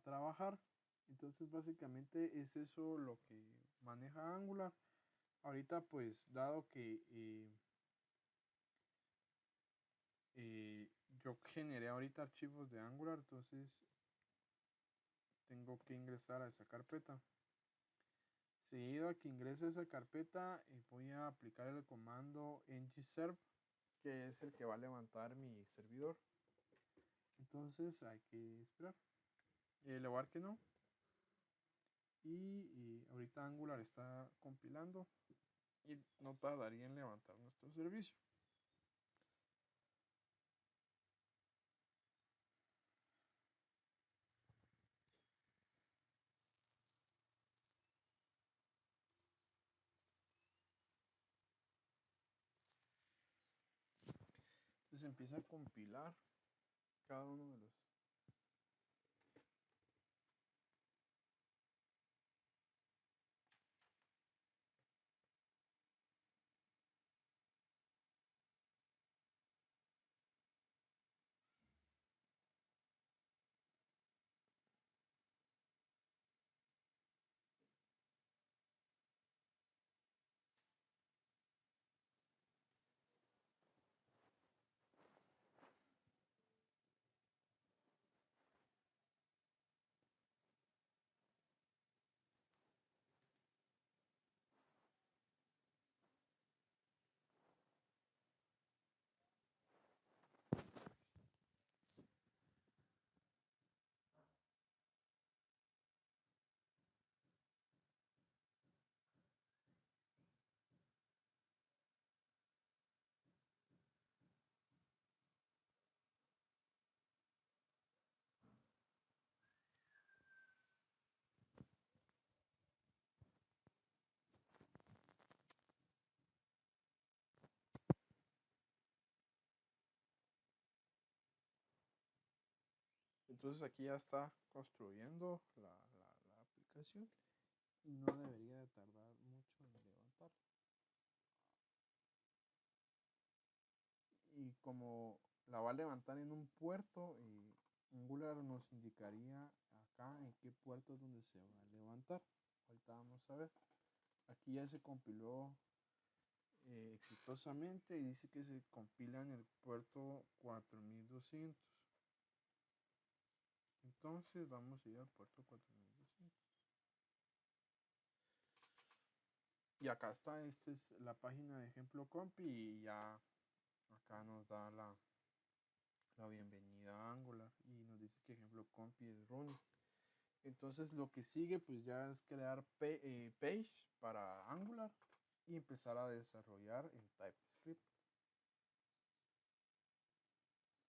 trabajar. Entonces básicamente es eso lo que maneja Angular. Ahorita pues dado que yo generé ahorita archivos de Angular, entonces tengo que ingresar a esa carpeta. Seguido a que ingrese a esa carpeta, voy a aplicar el comando ngserve, que es el que va a levantar mi servidor. Entonces hay que esperar. Le voy a dar que no. Y ahorita Angular está compilando y no tardaría en levantar nuestro servicio. Entonces empieza a compilar cada uno de los. Entonces aquí ya está construyendo la aplicación y no debería de tardar mucho en levantar. Y como la va a levantar en un puerto, Angular nos indicaría acá en qué puerto es donde se va a levantar. Ahorita vamos a ver. Aquí ya se compiló exitosamente y dice que se compila en el puerto 4200. Entonces vamos a ir al puerto 4200. Y acá está, esta es la página de ejemplo compi y ya acá nos da la bienvenida a Angular y nos dice que ejemplo compi es running. Entonces lo que sigue pues ya es crear page para Angular y empezar a desarrollar en TypeScript.